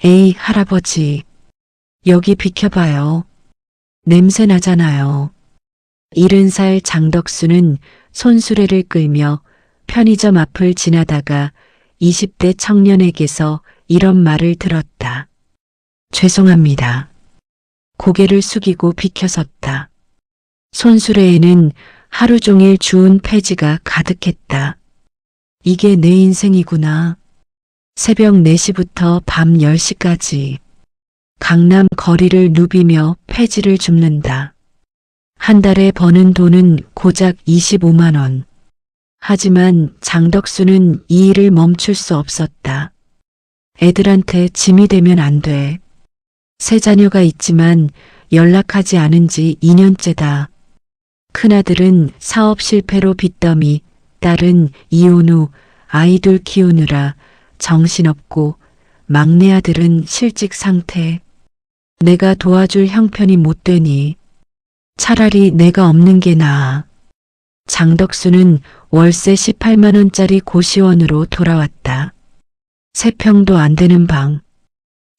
에이, 할아버지. 여기 비켜봐요. 냄새 나잖아요. 70살 장덕수는 손수레를 끌며 편의점 앞을 지나다가 20대 청년에게서 이런 말을 들었다. 죄송합니다. 고개를 숙이고 비켜섰다. 손수레에는 하루 종일 주운 폐지가 가득했다. 이게 내 인생이구나. 새벽 4시부터 밤 10시까지 강남 거리를 누비며 폐지를 줍는다. 한 달에 버는 돈은 고작 25만 원. 하지만 장덕수는 이 일을 멈출 수 없었다. 애들한테 짐이 되면 안 돼. 세 자녀가 있지만 연락하지 않은 지 2년째다. 큰아들은 사업 실패로 빚더미, 딸은 이혼 후 아이돌 키우느라 정신없고 막내 아들은 실직 상태. 내가 도와줄 형편이 못 되니 차라리 내가 없는 게 나아. 장덕수는 월세 18만 원짜리 고시원으로 돌아왔다. 3평도 안 되는 방.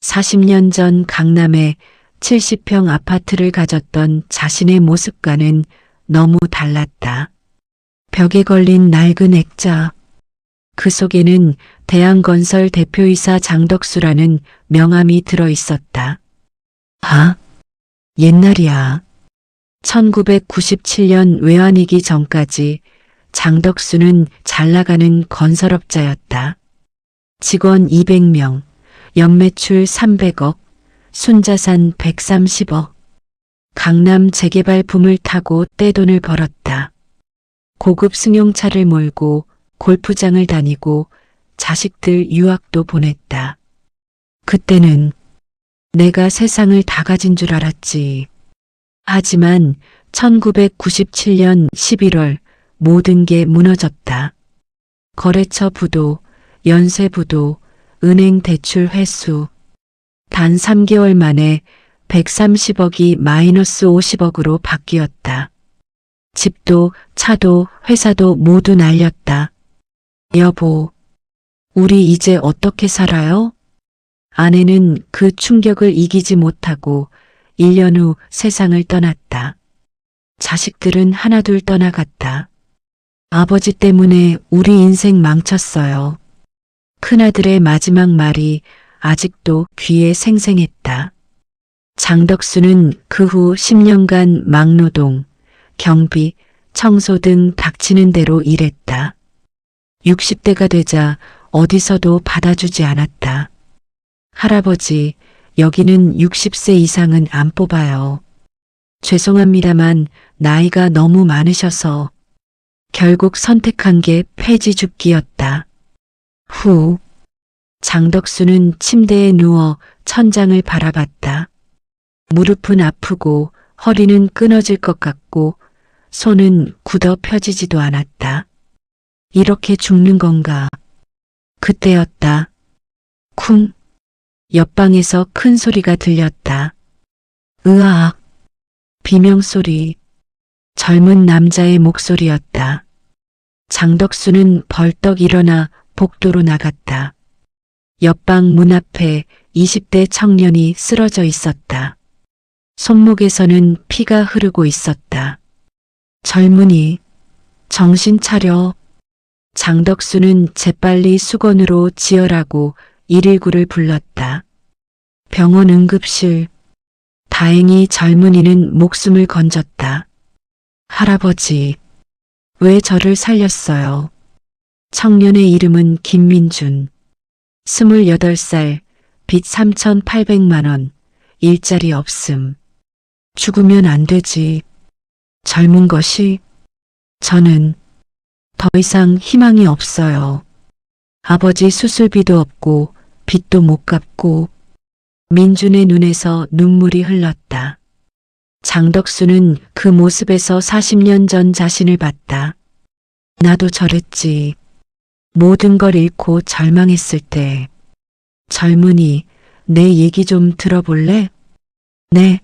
40년 전 강남에 70평 아파트를 가졌던 자신의 모습과는 너무 달랐다. 벽에 걸린 낡은 액자. 그 속에는 대한건설 대표이사 장덕수라는 명함이 들어 있었다. 아, 옛날이야. 1997년 외환위기 전까지 장덕수는 잘나가는 건설업자였다. 직원 200명, 연매출 300억, 순자산 130억. 강남 재개발 붐을 타고 떼돈을 벌었다. 고급 승용차를 몰고 골프장을 다니고 자식들 유학도 보냈다. 그때는 내가 세상을 다 가진 줄 알았지. 하지만 1997년 11월 모든 게 무너졌다. 거래처 부도, 연쇄 부도, 은행 대출 회수. 단 3개월 만에 130억이 마이너스 50억으로 바뀌었다. 집도, 차도, 회사도 모두 날렸다. 여보, 우리 이제 어떻게 살아요? 아내는 그 충격을 이기지 못하고 1년 후 세상을 떠났다. 자식들은 하나둘 떠나갔다. 아버지 때문에 우리 인생 망쳤어요. 큰아들의 마지막 말이 아직도 귀에 생생했다. 장덕수는 그 후 10년간 막노동, 경비, 청소 등 닥치는 대로 일했다. 60대가 되자 어디서도 받아주지 않았다. 할아버지, 여기는 60세 이상은 안 뽑아요. 죄송합니다만 나이가 너무 많으셔서. 결국 선택한 게 폐지 줍기였다. 후, 장덕수는 침대에 누워 천장을 바라봤다. 무릎은 아프고 허리는 끊어질 것 같고 손은 굳어 펴지지도 않았다. 이렇게 죽는 건가? 그때였다. 쿵. 옆방에서 큰 소리가 들렸다. 으악. 비명소리. 젊은 남자의 목소리였다. 장덕수는 벌떡 일어나 복도로 나갔다. 옆방 문 앞에 20대 청년이 쓰러져 있었다. 손목에서는 피가 흐르고 있었다. 젊은이, 정신 차려. 장덕수는 재빨리 수건으로 지혈하고 119를 불렀다. 병원 응급실. 다행히 젊은이는 목숨을 건졌다. 할아버지, 왜 저를 살렸어요? 청년의 이름은 김민준. 28살, 빚 3,800만 원, 일자리 없음. 죽으면 안 되지. 젊은 것이. 저는 더 이상 희망이 없어요. 아버지 수술비도 없고 빚도 못 갚고. 민준의 눈에서 눈물이 흘렀다. 장덕수는 그 모습에서 40년 전 자신을 봤다. 나도 저랬지. 모든 걸 잃고 절망했을 때. 젊은이, 내 얘기 좀 들어볼래? 네.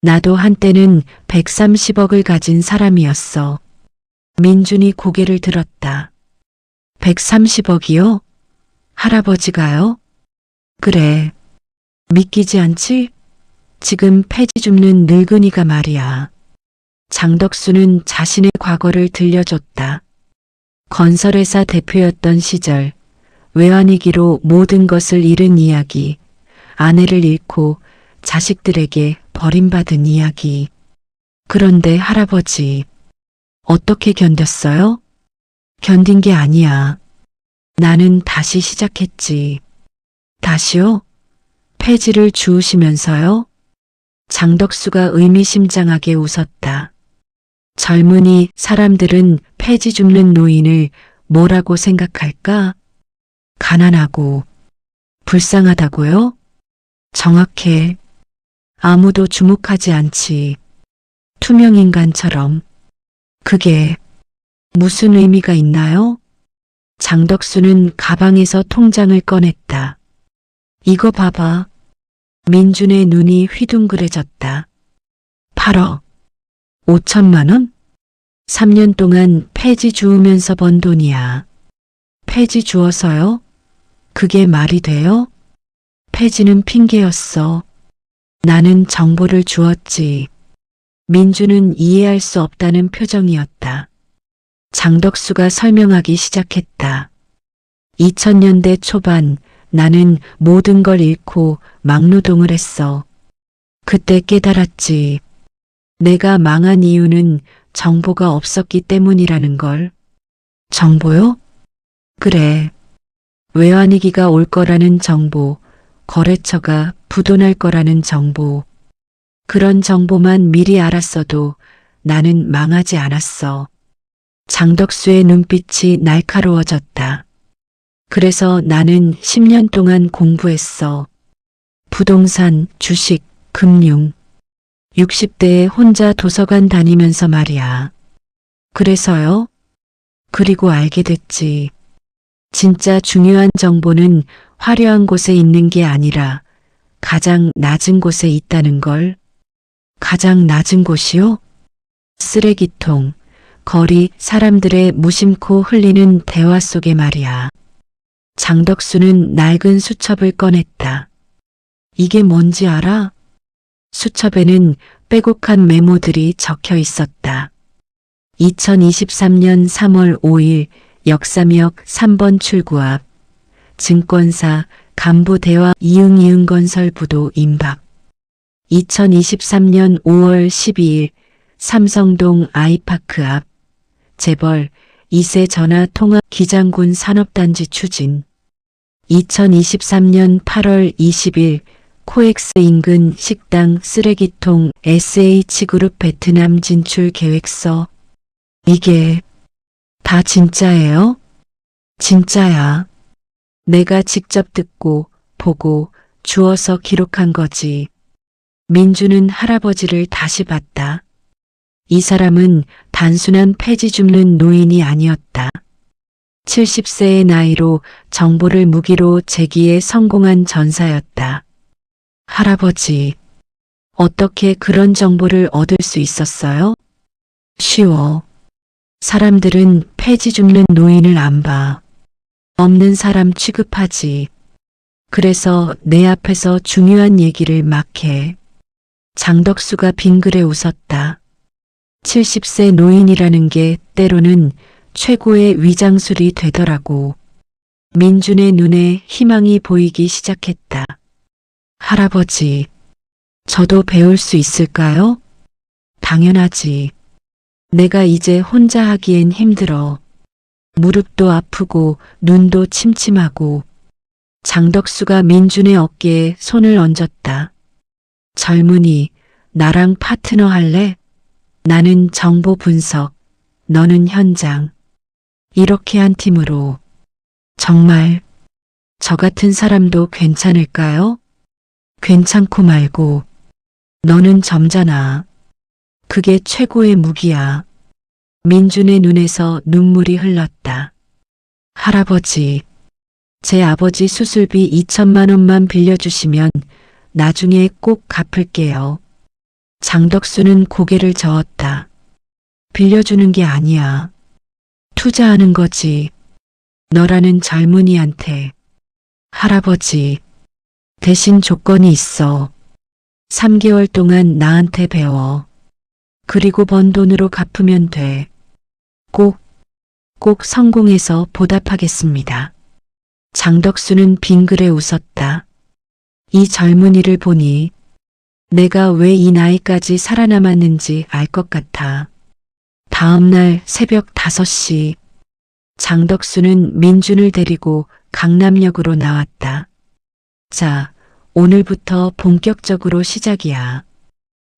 나도 한때는 130억을 가진 사람이었어. 민준이 고개를 들었다. 130억이요? 할아버지가요? 그래. 믿기지 않지? 지금 폐지 줍는 늙은이가 말이야. 장덕수는 자신의 과거를 들려줬다. 건설회사 대표였던 시절, 외환위기로 모든 것을 잃은 이야기, 아내를 잃고 자식들에게 버림받은 이야기. 그런데 할아버지, 어떻게 견뎠어요? 견딘 게 아니야. 나는 다시 시작했지. 다시요? 폐지를 주우시면서요? 장덕수가 의미심장하게 웃었다. 젊은이 사람들은 폐지 줍는 노인을 뭐라고 생각할까? 가난하고 불쌍하다고요? 정확해. 아무도 주목하지 않지. 투명인간처럼. 그게 무슨 의미가 있나요? 장덕수는 가방에서 통장을 꺼냈다. 이거 봐봐. 민준의 눈이 휘둥그레졌다. 8억 5천만 원? 3년 동안 폐지 주우면서 번 돈이야. 폐지 주어서요? 그게 말이 돼요? 폐지는 핑계였어. 나는 정보를 주었지. 민주는 이해할 수 없다는 표정이었다. 장덕수가 설명하기 시작했다. 2000년대 초반 나는 모든 걸 잃고 막노동을 했어. 그때 깨달았지. 내가 망한 이유는 정보가 없었기 때문이라는 걸. 정보요? 그래. 외환위기가 올 거라는 정보, 거래처가 부도날 거라는 정보. 그런 정보만 미리 알았어도 나는 망하지 않았어. 장덕수의 눈빛이 날카로워졌다. 그래서 나는 10년 동안 공부했어. 부동산, 주식, 금융. 60대에 혼자 도서관 다니면서 말이야. 그래서요? 그리고 알게 됐지. 진짜 중요한 정보는 화려한 곳에 있는 게 아니라 가장 낮은 곳에 있다는 걸. 가장 낮은 곳이요? 쓰레기통, 거리, 사람들의 무심코 흘리는 대화 속에 말이야. 장덕수는 낡은 수첩을 꺼냈다. 이게 뭔지 알아? 수첩에는 빼곡한 메모들이 적혀 있었다. 2023년 3월 5일 역삼역 3번 출구 앞 증권사 간부 대화 이응이응건설 부도 임박. 2023년 5월 12일 삼성동 아이파크 앞 재벌 2세 전화 통합 기장군 산업단지 추진. 2023년 8월 20일 코엑스 인근 식당 쓰레기통 SH그룹 베트남 진출 계획서. 이게 다 진짜예요? 진짜야. 내가 직접 듣고 보고 주워서 기록한 거지. 민주는 할아버지를 다시 봤다. 이 사람은 단순한 폐지 줍는 노인이 아니었다. 70세의 나이로 정보를 무기로 재기에 성공한 전사였다. 할아버지, 어떻게 그런 정보를 얻을 수 있었어요? 쉬워. 사람들은 폐지 줍는 노인을 안 봐. 없는 사람 취급하지. 그래서 내 앞에서 중요한 얘기를 막 해. 장덕수가 빙그레 웃었다. 70세 노인이라는 게 때로는 최고의 위장술이 되더라고. 민준의 눈에 희망이 보이기 시작했다. 할아버지, 저도 배울 수 있을까요? 당연하지. 내가 이제 혼자 하기엔 힘들어. 무릎도 아프고 눈도 침침하고. 장덕수가 민준의 어깨에 손을 얹었다. 젊은이, 나랑 파트너 할래? 나는 정보 분석, 너는 현장. 이렇게 한 팀으로. 정말 저 같은 사람도 괜찮을까요? 괜찮고 말고. 너는 점잖아. 그게 최고의 무기야. 민준의 눈에서 눈물이 흘렀다. 할아버지, 제 아버지 수술비 2천만 원만 빌려주시면 나중에 꼭 갚을게요. 장덕수는 고개를 저었다. 빌려주는 게 아니야. 투자하는 거지. 너라는 젊은이한테. 할아버지, 대신 조건이 있어. 3개월 동안 나한테 배워. 그리고 번 돈으로 갚으면 돼. 꼭 성공해서 보답하겠습니다. 장덕수는 빙그레 웃었다. 이 젊은이를 보니 내가 왜 이 나이까지 살아남았는지 알 것 같아. 다음 날 새벽 5시 장덕수는 민준을 데리고 강남역으로 나왔다. 자, 오늘부터 본격적으로 시작이야.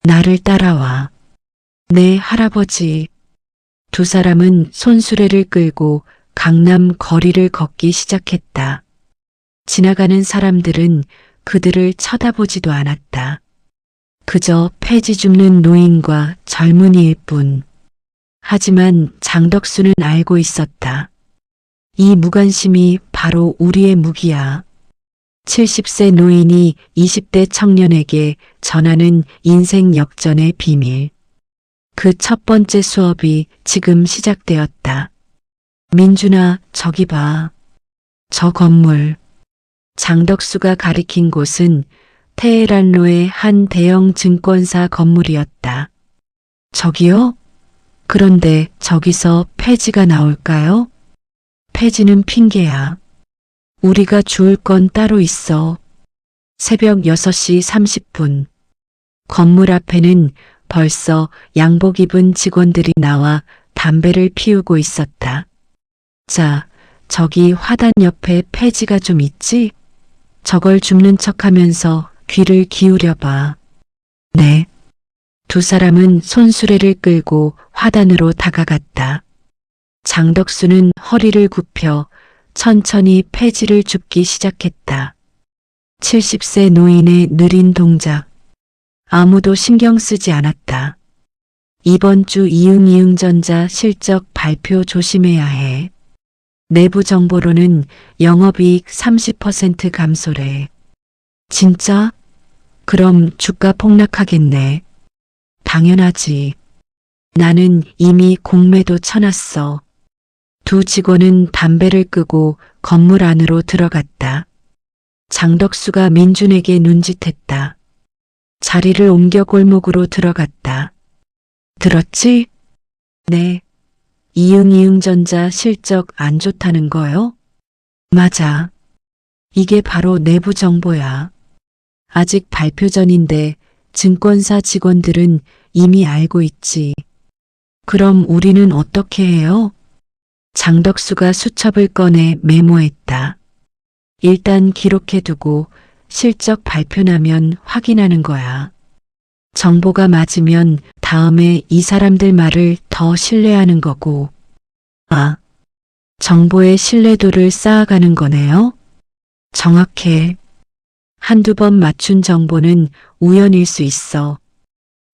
나를 따라와. 네, 할아버지. 두 사람은 손수레를 끌고 강남 거리를 걷기 시작했다. 지나가는 사람들은 그들을 쳐다보지도 않았다. 그저 폐지 줍는 노인과 젊은이일 뿐. 하지만 장덕수는 알고 있었다. 이 무관심이 바로 우리의 무기야. 70세 노인이 20대 청년에게 전하는 인생 역전의 비밀. 그 첫 번째 수업이 지금 시작되었다. 민준아, 저기 봐. 저 건물. 장덕수가 가리킨 곳은 테헤란로의 한 대형 증권사 건물이었다. 저기요? 그런데 저기서 폐지가 나올까요? 폐지는 핑계야. 우리가 주울 건 따로 있어. 새벽 6시 30분. 건물 앞에는 벌써 양복 입은 직원들이 나와 담배를 피우고 있었다. 자, 저기 화단 옆에 폐지가 좀 있지? 저걸 줍는 척하면서 귀를 기울여봐. 네. 두 사람은 손수레를 끌고 화단으로 다가갔다. 장덕수는 허리를 굽혀 천천히 폐지를 줍기 시작했다. 70세 노인의 느린 동작. 아무도 신경 쓰지 않았다. 이번 주 이응이응전자 실적 발표 조심해야 해. 내부 정보로는 영업이익 30% 감소래. 진짜? 그럼 주가 폭락하겠네. 당연하지. 나는 이미 공매도 쳐놨어. 두 직원은 담배를 끄고 건물 안으로 들어갔다. 장덕수가 민준에게 눈짓했다. 자리를 옮겨 골목으로 들어갔다. 들었지? 네. 이응이응전자 실적 안 좋다는 거요? 맞아. 이게 바로 내부 정보야. 아직 발표 전인데 증권사 직원들은 이미 알고 있지. 그럼 우리는 어떻게 해요? 장덕수가 수첩을 꺼내 메모했다. 일단 기록해두고 실적 발표 나면 확인하는 거야. 정보가 맞으면 다음에 이 사람들 말을 더 신뢰하는 거고. 아, 정보의 신뢰도를 쌓아가는 거네요? 정확해. 한두 번 맞춘 정보는 우연일 수 있어.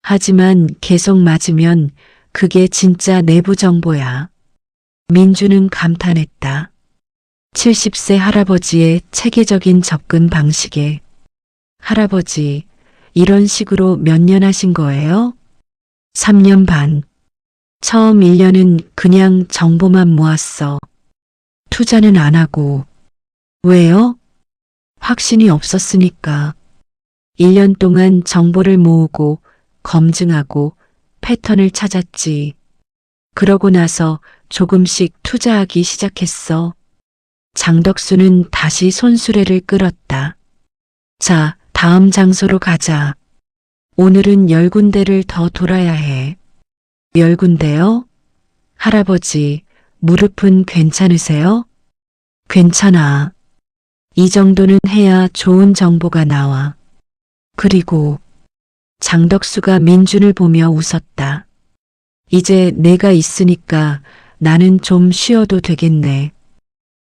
하지만 계속 맞으면 그게 진짜 내부 정보야. 민주는 감탄했다. 70세 할아버지의 체계적인 접근 방식에. 할아버지, 이런 식으로 몇 년 하신 거예요? 3년 반. 처음 1년은 그냥 정보만 모았어. 투자는 안 하고. 왜요? 확신이 없었으니까. 1년 동안 정보를 모으고 검증하고 패턴을 찾았지. 그러고 나서 조금씩 투자하기 시작했어. 장덕수는 다시 손수레를 끌었다. 자, 다음 장소로 가자. 오늘은 10군데를 더 돌아야 해. 10군데요? 할아버지, 무릎은 괜찮으세요? 괜찮아. 이 정도는 해야 좋은 정보가 나와. 그리고 장덕수가 민준을 보며 웃었다. 이제 내가 있으니까 나는 좀 쉬어도 되겠네.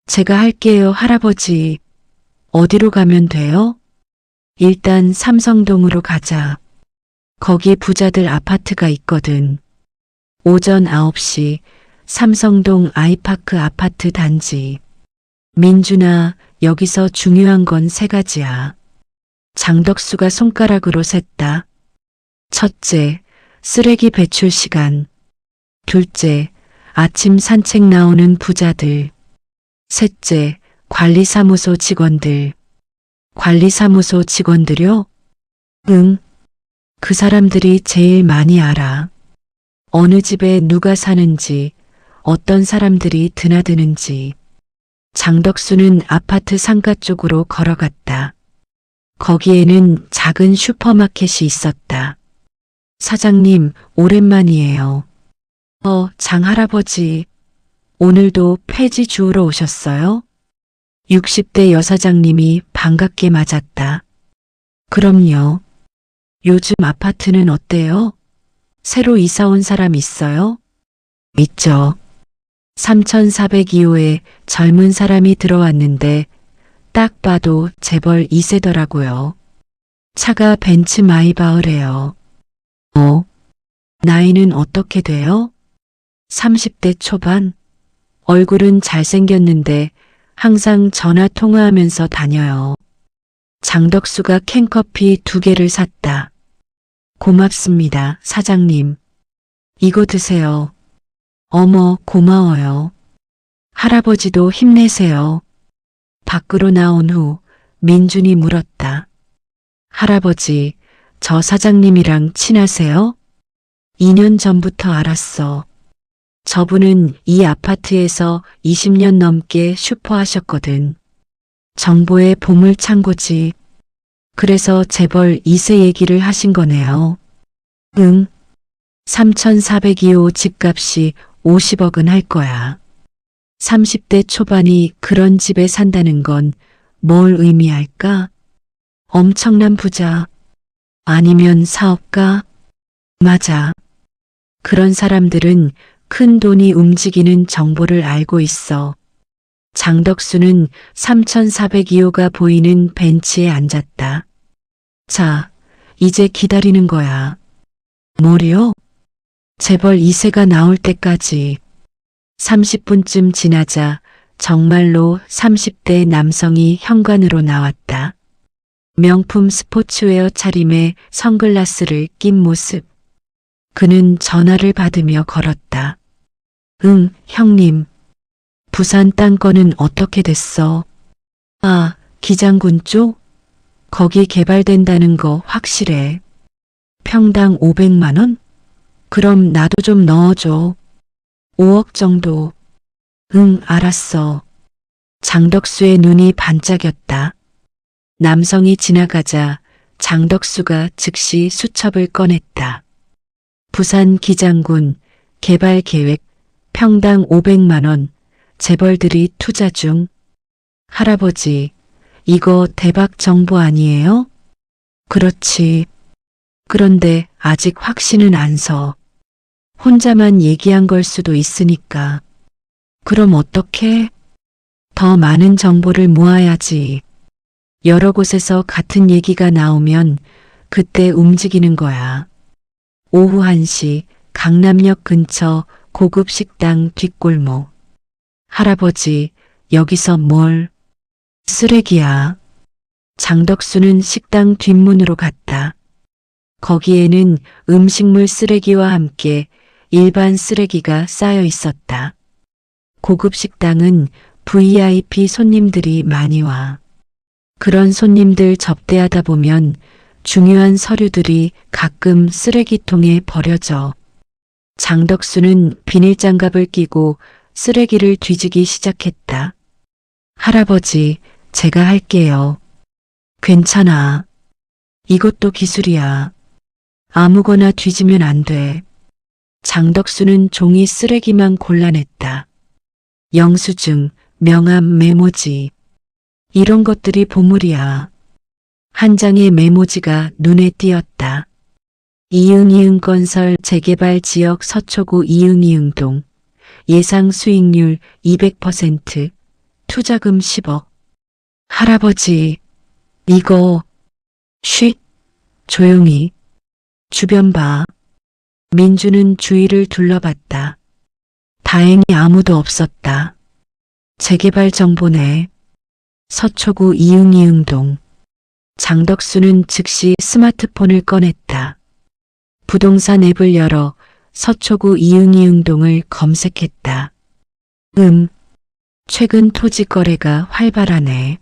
제가 할게요, 할아버지. 어디로 가면 돼요? 일단 삼성동으로 가자. 거기 부자들 아파트가 있거든. 오전 9시 삼성동 아이파크 아파트 단지. 민준아, 여기서 중요한 건 3가지야. 장덕수가 손가락으로 셌다. 첫째, 쓰레기 배출 시간. 둘째, 아침 산책 나오는 부자들. 셋째, 관리사무소 직원들. 관리사무소 직원들요? 응. 그 사람들이 제일 많이 알아. 어느 집에 누가 사는지, 어떤 사람들이 드나드는지. 장덕수는 아파트 상가 쪽으로 걸어갔다. 거기에는 작은 슈퍼마켓이 있었다. 사장님, 오랜만이에요. 장할아버지, 오늘도 폐지 주우러 오셨어요? 60대 여사장님이 반갑게 맞았다. 그럼요. 요즘 아파트는 어때요? 새로 이사 온 사람 있어요? 있죠. 3402호에 젊은 사람이 들어왔는데 딱 봐도 재벌 2세더라고요. 차가 벤츠 마이바흐래요. 나이는 어떻게 돼요? 30대 초반? 얼굴은 잘생겼는데 항상 전화 통화하면서 다녀요. 장덕수가 캔커피 2개를 샀다. 고맙습니다, 사장님. 이거 드세요. 어머, 고마워요. 할아버지도 힘내세요. 밖으로 나온 후 민준이 물었다. 할아버지, 저 사장님이랑 친하세요? 2년 전부터 알았어. 저분은 이 아파트에서 20년 넘게 슈퍼하셨거든. 정보의 보물창고지. 그래서 재벌 2세 얘기를 하신 거네요. 응. 3402호 집값이 50억은 할 거야. 30대 초반이 그런 집에 산다는 건 뭘 의미할까? 엄청난 부자. 아니면 사업가? 맞아. 그런 사람들은 큰 돈이 움직이는 정보를 알고 있어. 장덕수는 3402호가 보이는 벤치에 앉았다. 자, 이제 기다리는 거야. 뭐요? 재벌 2세가 나올 때까지. 30분쯤 지나자 정말로 30대 남성이 현관으로 나왔다. 명품 스포츠웨어 차림에 선글라스를 낀 모습. 그는 전화를 받으며 걸었다. 응, 형님. 부산 땅건은 어떻게 됐어? 아, 기장군 쪽? 거기 개발된다는 거 확실해. 평당 500만 원? 그럼 나도 좀 넣어줘. 5억 정도. 응, 알았어. 장덕수의 눈이 반짝였다. 남성이 지나가자 장덕수가 즉시 수첩을 꺼냈다. 부산 기장군 개발 계획 평당 500만 원 재벌들이 투자 중. 할아버지, 이거 대박 정보 아니에요? 그렇지. 그런데 아직 확신은 안 서. 혼자만 얘기한 걸 수도 있으니까. 그럼 어떡해? 더 많은 정보를 모아야지. 여러 곳에서 같은 얘기가 나오면 그때 움직이는 거야. 오후 1시 강남역 근처 고급 식당 뒷골목. 할아버지, 여기서 뭘? 쓰레기야. 장덕수는 식당 뒷문으로 갔다. 거기에는 음식물 쓰레기와 함께 일반 쓰레기가 쌓여 있었다. 고급 식당은 VIP 손님들이 많이 와. 그런 손님들 접대하다 보면 중요한 서류들이 가끔 쓰레기통에 버려져. 장덕수는 비닐장갑을 끼고 쓰레기를 뒤지기 시작했다. 할아버지, 제가 할게요. 괜찮아. 이것도 기술이야. 아무거나 뒤지면 안 돼. 장덕수는 종이 쓰레기만 골라냈다. 영수증, 명함, 메모지. 이런 것들이 보물이야. 한 장의 메모지가 눈에 띄었다. 이응이응 건설 재개발 지역 서초구 이응이응동. 예상 수익률 200%. 투자금 10억. 할아버지, 이거. 쉿. 조용히. 주변 봐. 민주는 주위를 둘러봤다. 다행히 아무도 없었다. 재개발 정보네. 서초구 이응이응동. 장덕수는 즉시 스마트폰을 꺼냈다. 부동산 앱을 열어 서초구 이응이응동을 검색했다. 최근 토지 거래가 활발하네.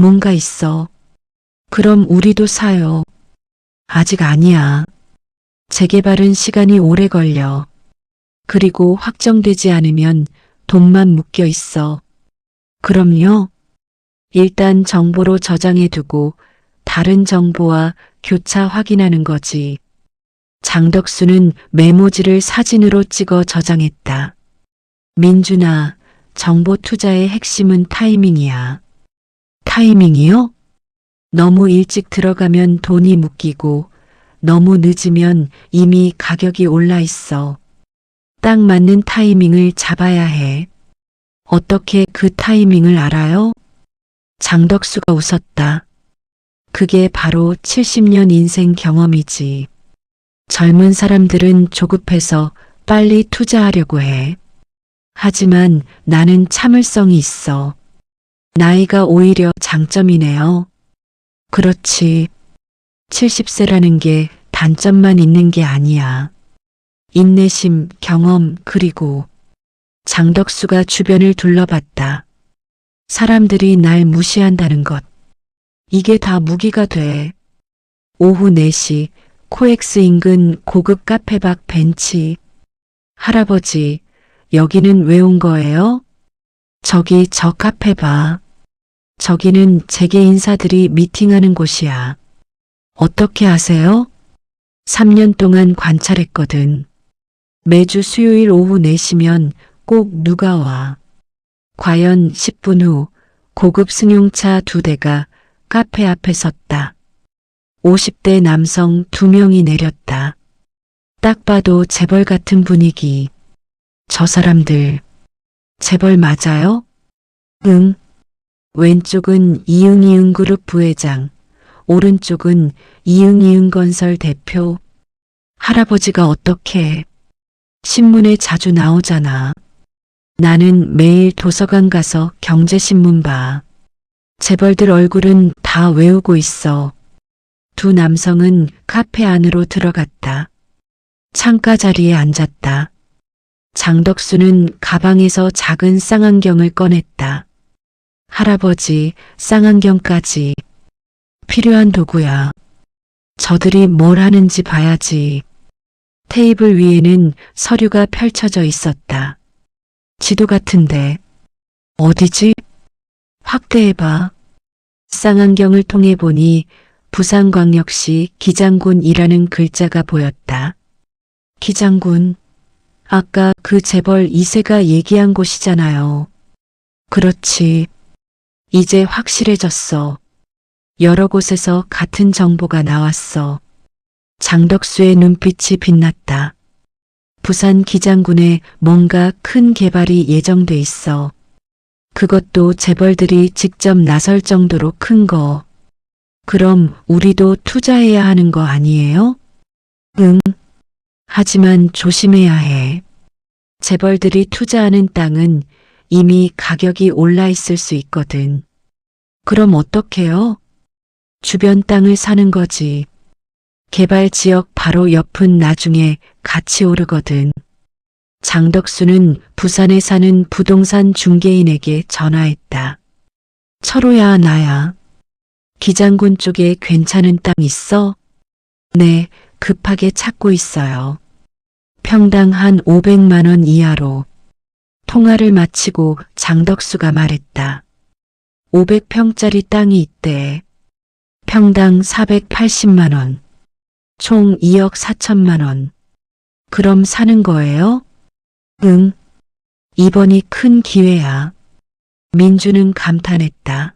뭔가 있어. 그럼 우리도 사요. 아직 아니야. 재개발은 시간이 오래 걸려. 그리고 확정되지 않으면 돈만 묶여 있어. 그럼요. 일단 정보로 저장해 두고 다른 정보와 교차 확인하는 거지. 장덕수는 메모지를 사진으로 찍어 저장했다. 민준아, 정보 투자의 핵심은 타이밍이야. 타이밍이요? 너무 일찍 들어가면 돈이 묶이고 너무 늦으면 이미 가격이 올라 있어. 딱 맞는 타이밍을 잡아야 해. 어떻게 그 타이밍을 알아요? 장덕수가 웃었다. 그게 바로 70년 인생 경험이지. 젊은 사람들은 조급해서 빨리 투자하려고 해. 하지만 나는 참을성이 있어. 나이가 오히려 장점이네요. 그렇지. 70세라는 게 단점만 있는 게 아니야. 인내심, 경험, 그리고 장덕수가 주변을 둘러봤다. 사람들이 날 무시한다는 것. 이게 다 무기가 돼. 오후 4시 코엑스 인근 고급 카페 밖 벤치. 할아버지, 여기는 왜 온 거예요? 저기 저 카페 봐. 저기는 재계 인사들이 미팅하는 곳이야. 어떻게 아세요? 3년 동안 관찰했거든. 매주 수요일 오후 4시면 꼭 누가 와. 과연 10분 후 고급 승용차 2대가 카페 앞에 섰다. 50대 남성 2명이 내렸다. 딱 봐도 재벌 같은 분위기. 저 사람들 재벌 맞아요? 응. 왼쪽은 이응이응 그룹 부회장, 오른쪽은 이응이응 건설 대표. 할아버지가 어떻게? 신문에 자주 나오잖아. 나는 매일 도서관 가서 경제신문 봐. 재벌들 얼굴은 다 외우고 있어. 두 남성은 카페 안으로 들어갔다. 창가 자리에 앉았다. 장덕수는 가방에서 작은 쌍안경을 꺼냈다. 할아버지, 쌍안경까지. 필요한 도구야. 저들이 뭘 하는지 봐야지. 테이블 위에는 서류가 펼쳐져 있었다. 지도 같은데. 어디지? 확대해봐. 쌍안경을 통해 보니 부산광역시 기장군이라는 글자가 보였다. 기장군. 아까 그 재벌 2세가 얘기한 곳이잖아요. 그렇지. 이제 확실해졌어. 여러 곳에서 같은 정보가 나왔어. 장덕수의 눈빛이 빛났다. 부산 기장군에 뭔가 큰 개발이 예정돼 있어. 그것도 재벌들이 직접 나설 정도로 큰 거. 그럼 우리도 투자해야 하는 거 아니에요? 응. 하지만 조심해야 해. 재벌들이 투자하는 땅은 이미 가격이 올라 있을 수 있거든. 그럼 어떡해요? 주변 땅을 사는 거지. 개발 지역 바로 옆은 나중에 같이 오르거든. 장덕수는 부산에 사는 부동산 중개인에게 전화했다. 철호야, 나야. 기장군 쪽에 괜찮은 땅 있어? 네, 급하게 찾고 있어요. 평당 한 500만 원 이하로. 통화를 마치고 장덕수가 말했다. 500평짜리 땅이 있대. 평당 480만 원. 총 2억 4천만 원. 그럼 사는 거예요? 응. 이번이 큰 기회야. 민주는 감탄했다.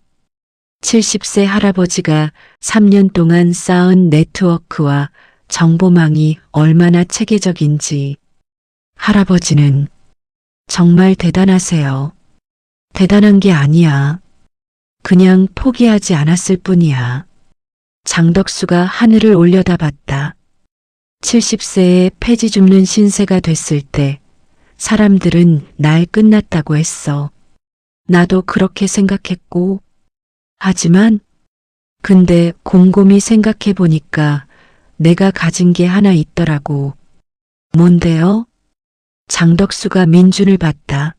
70세 할아버지가 3년 동안 쌓은 네트워크와 정보망이 얼마나 체계적인지. 할아버지는 정말 대단하세요. 대단한 게 아니야. 그냥 포기하지 않았을 뿐이야. 장덕수가 하늘을 올려다봤다. 70세에 폐지 줍는 신세가 됐을 때 사람들은 날 끝났다고 했어. 나도 그렇게 생각했고. 하지만 근데 곰곰이 생각해 보니까 내가 가진 게 하나 있더라고. 뭔데요? 장덕수가 민준을 봤다.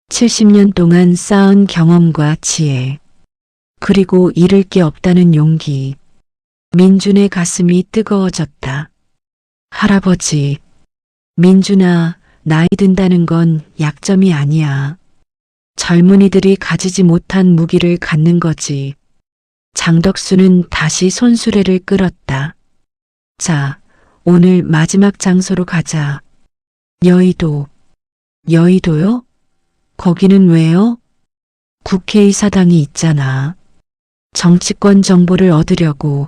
70년 동안 쌓은 경험과 지혜. 그리고 잃을 게 없다는 용기. 민준의 가슴이 뜨거워졌다. 할아버지, 민준아, 나이 든다는 건 약점이 아니야. 젊은이들이 가지지 못한 무기를 갖는 거지. 장덕수는 다시 손수레를 끌었다. 자, 오늘 마지막 장소로 가자. 여의도. 여의도요? 거기는 왜요? 국회의사당이 있잖아. 정치권 정보를 얻으려고.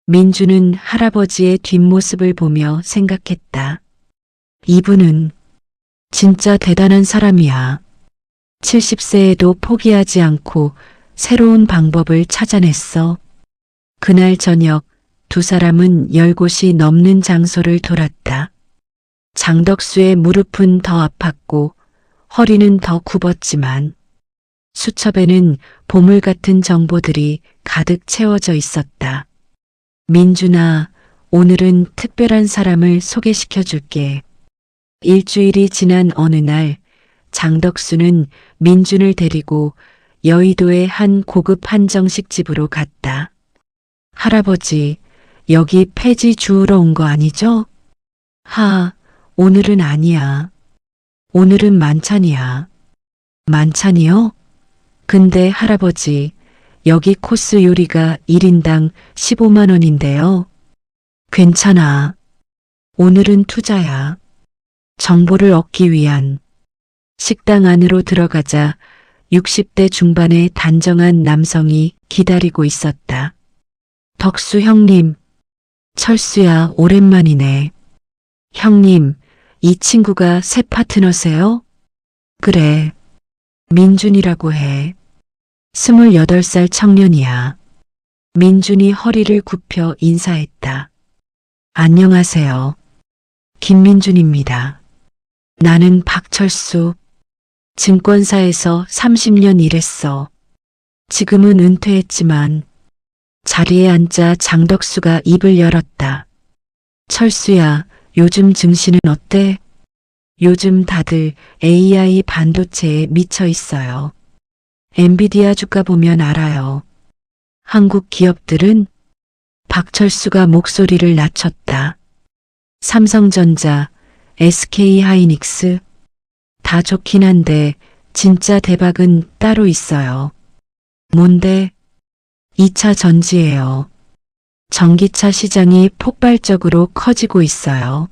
민주는 할아버지의 뒷모습을 보며 생각했다. 이분은 진짜 대단한 사람이야. 70세에도 포기하지 않고 새로운 방법을 찾아냈어. 그날 저녁 두 사람은 10곳이 넘는 장소를 돌았다. 장덕수의 무릎은 더 아팠고 허리는 더 굽었지만 수첩에는 보물 같은 정보들이 가득 채워져 있었다. 민준아, 오늘은 특별한 사람을 소개시켜 줄게. 일주일이 지난 어느 날 장덕수는 민준을 데리고 여의도의 한 고급 한정식 집으로 갔다. 할아버지, 여기 폐지 주우러 온 거 아니죠? 오늘은 아니야. 오늘은 만찬이야. 만찬이요? 근데 할아버지, 여기 코스 요리가 1인당 15만 원인데요. 괜찮아. 오늘은 투자야. 정보를 얻기 위한. 식당 안으로 들어가자 60대 중반의 단정한 남성이 기다리고 있었다. 덕수 형님. 철수야, 오랜만이네. 형님, 이 친구가 새 파트너세요? 그래. 민준이라고 해. 28살 청년이야. 민준이 허리를 굽혀 인사했다. 안녕하세요. 김민준입니다. 나는 박철수. 증권사에서 30년 일했어. 지금은 은퇴했지만. 자리에 앉자 장덕수가 입을 열었다. 철수야, 요즘 증시는 어때? 요즘 다들 AI 반도체에 미쳐 있어요. 엔비디아 주가 보면 알아요. 한국 기업들은? 박철수가 목소리를 낮췄다. 삼성전자, SK하이닉스. 다 좋긴 한데 진짜 대박은 따로 있어요. 뭔데? 2차 전지예요. 전기차 시장이 폭발적으로 커지고 있어요.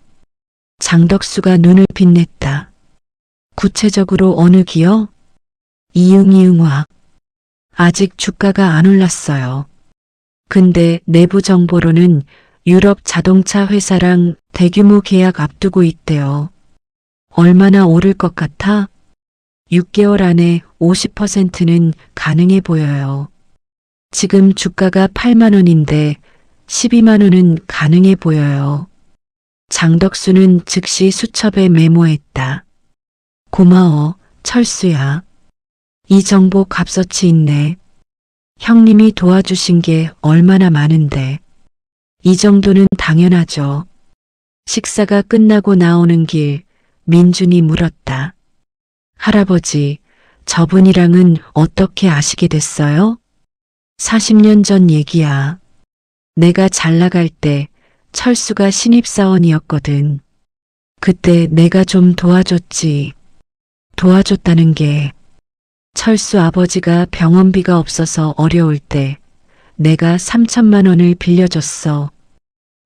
장덕수가 눈을 빛냈다. 구체적으로 어느 기업? 이응이응화. 아직 주가가 안 올랐어요. 근데 내부 정보로는 유럽 자동차 회사랑 대규모 계약 앞두고 있대요. 얼마나 오를 것 같아? 6개월 안에 50%는 가능해 보여요. 지금 주가가 8만 원인데 12만 원은 가능해 보여요. 장덕수는 즉시 수첩에 메모했다. 고마워, 철수야. 이 정보 값어치 있네. 형님이 도와주신 게 얼마나 많은데. 이 정도는 당연하죠. 식사가 끝나고 나오는 길 민준이 물었다. 할아버지, 저분이랑은 어떻게 아시게 됐어요? 40년 전 얘기야. 내가 잘 나갈 때 철수가 신입사원이었거든. 그때 내가 좀 도와줬지. 도와줬다는 게 철수 아버지가 병원비가 없어서 어려울 때 내가 3천만 원을 빌려줬어.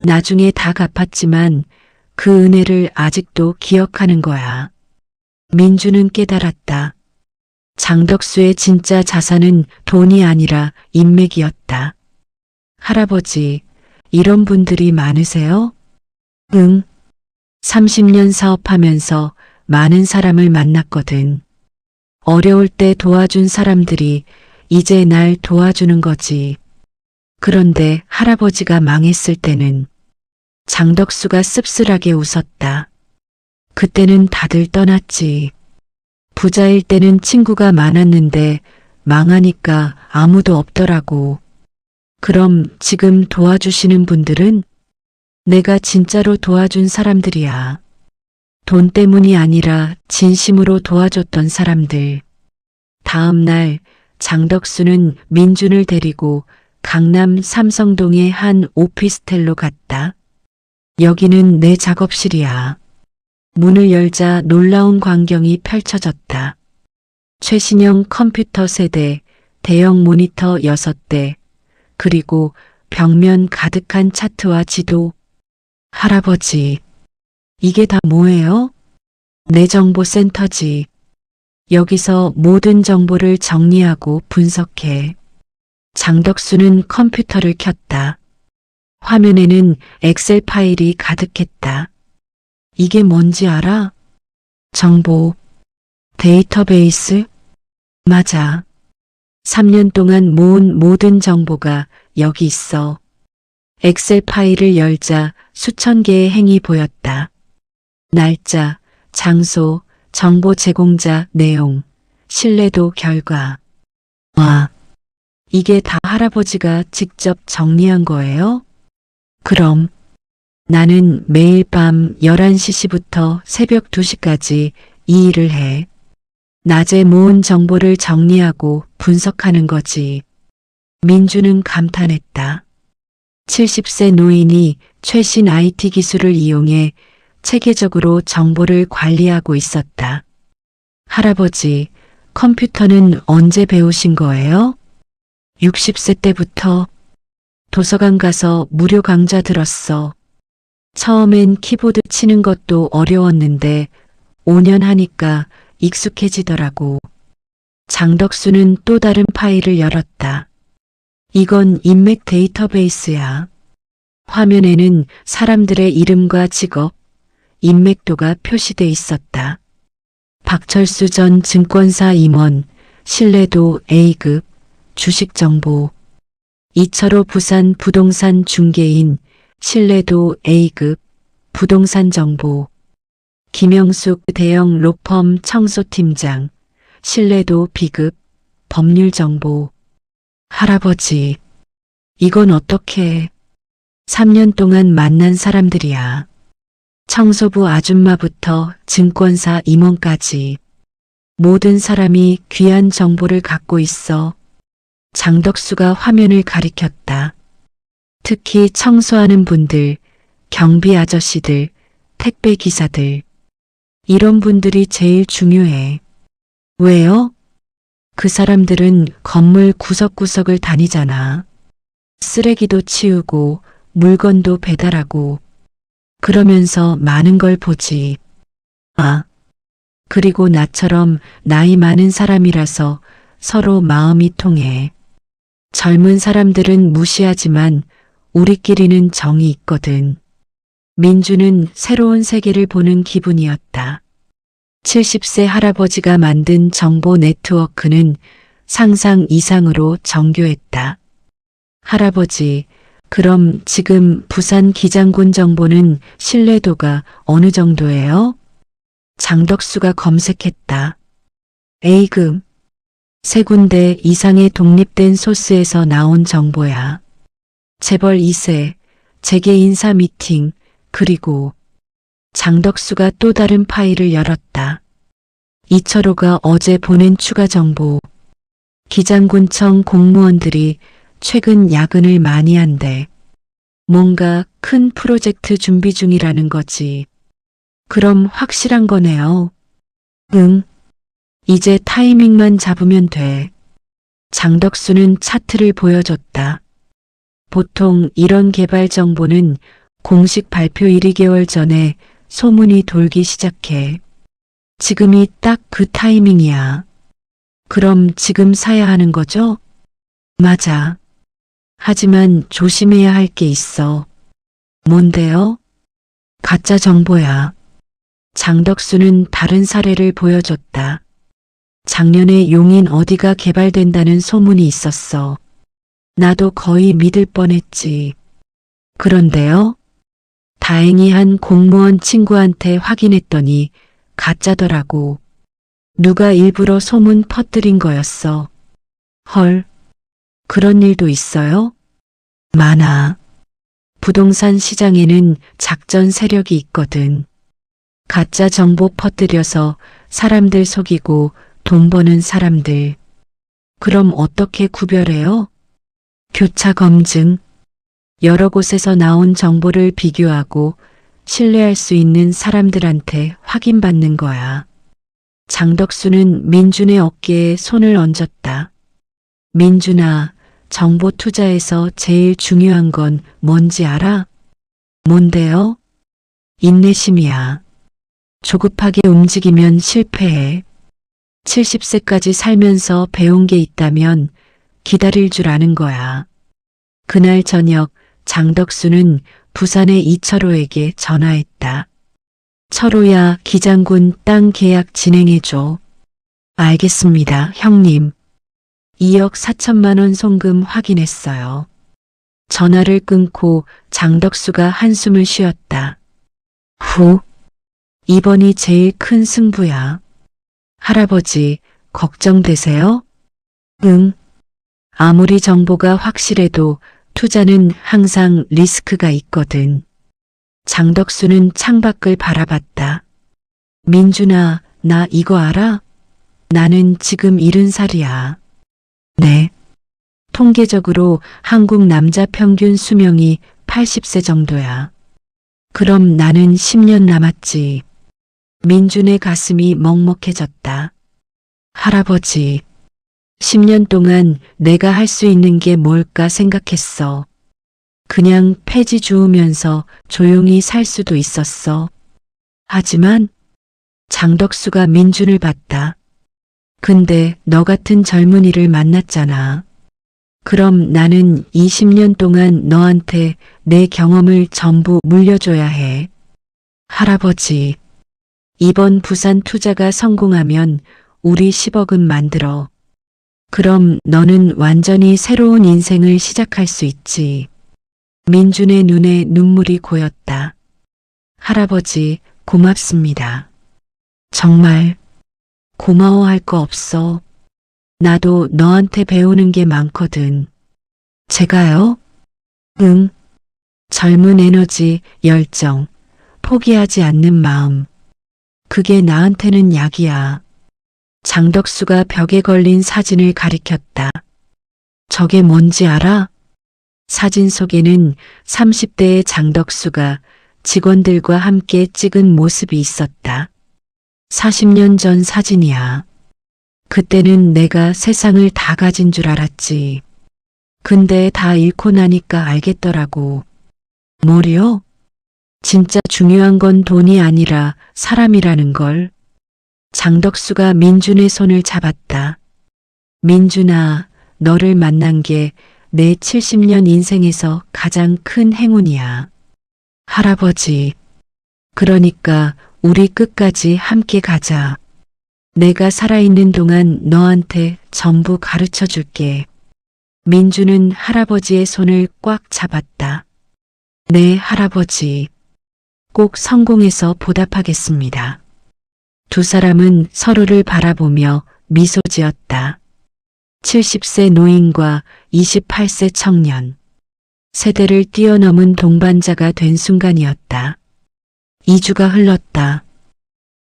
나중에 다 갚았지만 그 은혜를 아직도 기억하는 거야. 민주는 깨달았다. 장덕수의 진짜 자산은 돈이 아니라 인맥이었다. 할아버지, 이런 분들이 많으세요? 응. 30년 사업하면서 많은 사람을 만났거든. 어려울 때 도와준 사람들이 이제 날 도와주는 거지. 그런데 할아버지가 망했을 때는 장덕수가 씁쓸하게 웃었다. 그때는 다들 떠났지. 부자일 때는 친구가 많았는데 망하니까 아무도 없더라고. 그럼 지금 도와주시는 분들은? 내가 진짜로 도와준 사람들이야. 돈 때문이 아니라 진심으로 도와줬던 사람들. 다음 날 장덕수는 민준을 데리고 강남 삼성동의 한 오피스텔로 갔다. 여기는 내 작업실이야. 문을 열자 놀라운 광경이 펼쳐졌다. 최신형 컴퓨터 세대, 대형 모니터 6대, 그리고 벽면 가득한 차트와 지도. 할아버지, 이게 다 뭐예요? 내 정보센터지. 여기서 모든 정보를 정리하고 분석해. 장덕수는 컴퓨터를 켰다. 화면에는 엑셀 파일이 가득했다. 이게 뭔지 알아? 정보, 데이터베이스? 맞아. 3년 동안 모은 모든 정보가 여기 있어. 엑셀 파일을 열자 수천 개의 행이 보였다. 날짜, 장소, 정보 제공자 내용, 신뢰도 결과. 와, 이게 다 할아버지가 직접 정리한 거예요? 그럼 나는 매일 밤 11시부터 새벽 2시까지 이 일을 해. 낮에 모은 정보를 정리하고 분석하는 거지. 민주는 감탄했다. 70세 노인이 최신 IT 기술을 이용해 체계적으로 정보를 관리하고 있었다. 할아버지, 컴퓨터는 언제 배우신 거예요? 60세 때부터. 도서관 가서 무료 강좌 들었어. 처음엔 키보드 치는 것도 어려웠는데 5년 하니까 익숙해지더라고. 장덕수는 또 다른 파일을 열었다. 이건 인맥 데이터베이스야. 화면에는 사람들의 이름과 직업, 인맥도가 표시돼 있었다. 박철수 전 증권사 임원, 신뢰도 A급, 주식 정보. 이철호 부산 부동산 중개인, 신뢰도 A급, 부동산 정보. 김영숙 대형 로펌 청소팀장, 신뢰도 B급, 법률 정보. 할아버지, 이건 어떻게 3년 동안 만난 사람들이야. 청소부 아줌마부터 증권사 임원까지 모든 사람이 귀한 정보를 갖고 있어. 장덕수가 화면을 가리켰다. 특히 청소하는 분들, 경비 아저씨들, 택배 기사들. 이런 분들이 제일 중요해. 왜요? 그 사람들은 건물 구석구석을 다니잖아. 쓰레기도 치우고 물건도 배달하고 그러면서 많은 걸 보지. 아, 그리고 나처럼 나이 많은 사람이라서 서로 마음이 통해. 젊은 사람들은 무시하지만 우리끼리는 정이 있거든. 민주는 새로운 세계를 보는 기분이었다. 70세 할아버지가 만든 정보 네트워크는 상상 이상으로 정교했다. 할아버지, 그럼 지금 부산 기장군 정보는 신뢰도가 어느 정도예요? 장덕수가 검색했다. A급. 3군데 이상의 독립된 소스에서 나온 정보야. 재벌 2세, 재계 인사 미팅, 그리고 장덕수가 또 다른 파일을 열었다. 이철호가 어제 보낸 추가 정보. 기장군청 공무원들이 최근 야근을 많이 한대. 뭔가 큰 프로젝트 준비 중이라는 거지. 그럼 확실한 거네요. 응. 이제 타이밍만 잡으면 돼. 장덕수는 차트를 보여줬다. 보통 이런 개발 정보는 공식 발표 1~2개월 전에 소문이 돌기 시작해. 지금이 딱 그 타이밍이야. 그럼 지금 사야 하는 거죠? 맞아. 하지만 조심해야 할 게 있어. 뭔데요? 가짜 정보야. 장덕수는 다른 사례를 보여줬다. 작년에 용인 어디가 개발된다는 소문이 있었어. 나도 거의 믿을 뻔했지. 그런데요? 다행히 한 공무원 친구한테 확인했더니 가짜더라고. 누가 일부러 소문 퍼뜨린 거였어. 헐, 그런 일도 있어요? 많아. 부동산 시장에는 작전 세력이 있거든. 가짜 정보 퍼뜨려서 사람들 속이고 돈 버는 사람들. 그럼 어떻게 구별해요? 교차 검증. 여러 곳에서 나온 정보를 비교하고 신뢰할 수 있는 사람들한테 확인받는 거야. 장덕수는 민준의 어깨에 손을 얹었다. 민준아, 정보 투자에서 제일 중요한 건 뭔지 알아? 뭔데요? 인내심이야. 조급하게 움직이면 실패해. 70세까지 살면서 배운 게 있다면 기다릴 줄 아는 거야. 그날 저녁 장덕수는 부산의 이철호에게 전화했다. 철호야, 기장군 땅 계약 진행해줘. 알겠습니다, 형님. 2억 4천만 원 송금 확인했어요. 전화를 끊고 장덕수가 한숨을 쉬었다. 후, 이번이 제일 큰 승부야. 할아버지, 걱정되세요? 응. 아무리 정보가 확실해도 투자는 항상 리스크가 있거든. 장덕수는 창밖을 바라봤다. 민준아, 나 이거 알아? 나는 지금 70살이야. 네. 통계적으로 한국 남자 평균 수명이 80세 정도야. 그럼 나는 10년 남았지. 민준의 가슴이 먹먹해졌다. 할아버지, 10년 동안 내가 할 수 있는 게 뭘까 생각했어. 그냥 폐지 주우면서 조용히 살 수도 있었어. 하지만 장덕수가 민준을 봤다. 근데 너 같은 젊은이를 만났잖아. 그럼 나는 20년 동안 너한테 내 경험을 전부 물려줘야 해. 할아버지, 이번 부산 투자가 성공하면 우리 10억은 만들어. 그럼 너는 완전히 새로운 인생을 시작할 수 있지. 민준의 눈에 눈물이 고였다. 할아버지, 고맙습니다. 정말 고마워할 거 없어. 나도 너한테 배우는 게 많거든. 제가요? 응. 젊은 에너지, 열정, 포기하지 않는 마음. 그게 나한테는 약이야. 장덕수가 벽에 걸린 사진을 가리켰다. 저게 뭔지 알아? 사진 속에는 30대의 장덕수가 직원들과 함께 찍은 모습이 있었다. 40년 전 사진이야. 그때는 내가 세상을 다 가진 줄 알았지. 근데 다 잃고 나니까 알겠더라고. 뭐요? 진짜 중요한 건 돈이 아니라 사람이라는 걸. 장덕수가 민준의 손을 잡았다. 민준아, 너를 만난 게 내 70년 인생에서 가장 큰 행운이야. 할아버지, 그러니까 우리 끝까지 함께 가자. 내가 살아있는 동안 너한테 전부 가르쳐 줄게. 민준은 할아버지의 손을 꽉 잡았다. 네, 할아버지. 꼭 성공해서 보답하겠습니다. 두 사람은 서로를 바라보며 미소 지었다. 70세 노인과 28세 청년. 세대를 뛰어넘은 동반자가 된 순간이었다. 2주가 흘렀다.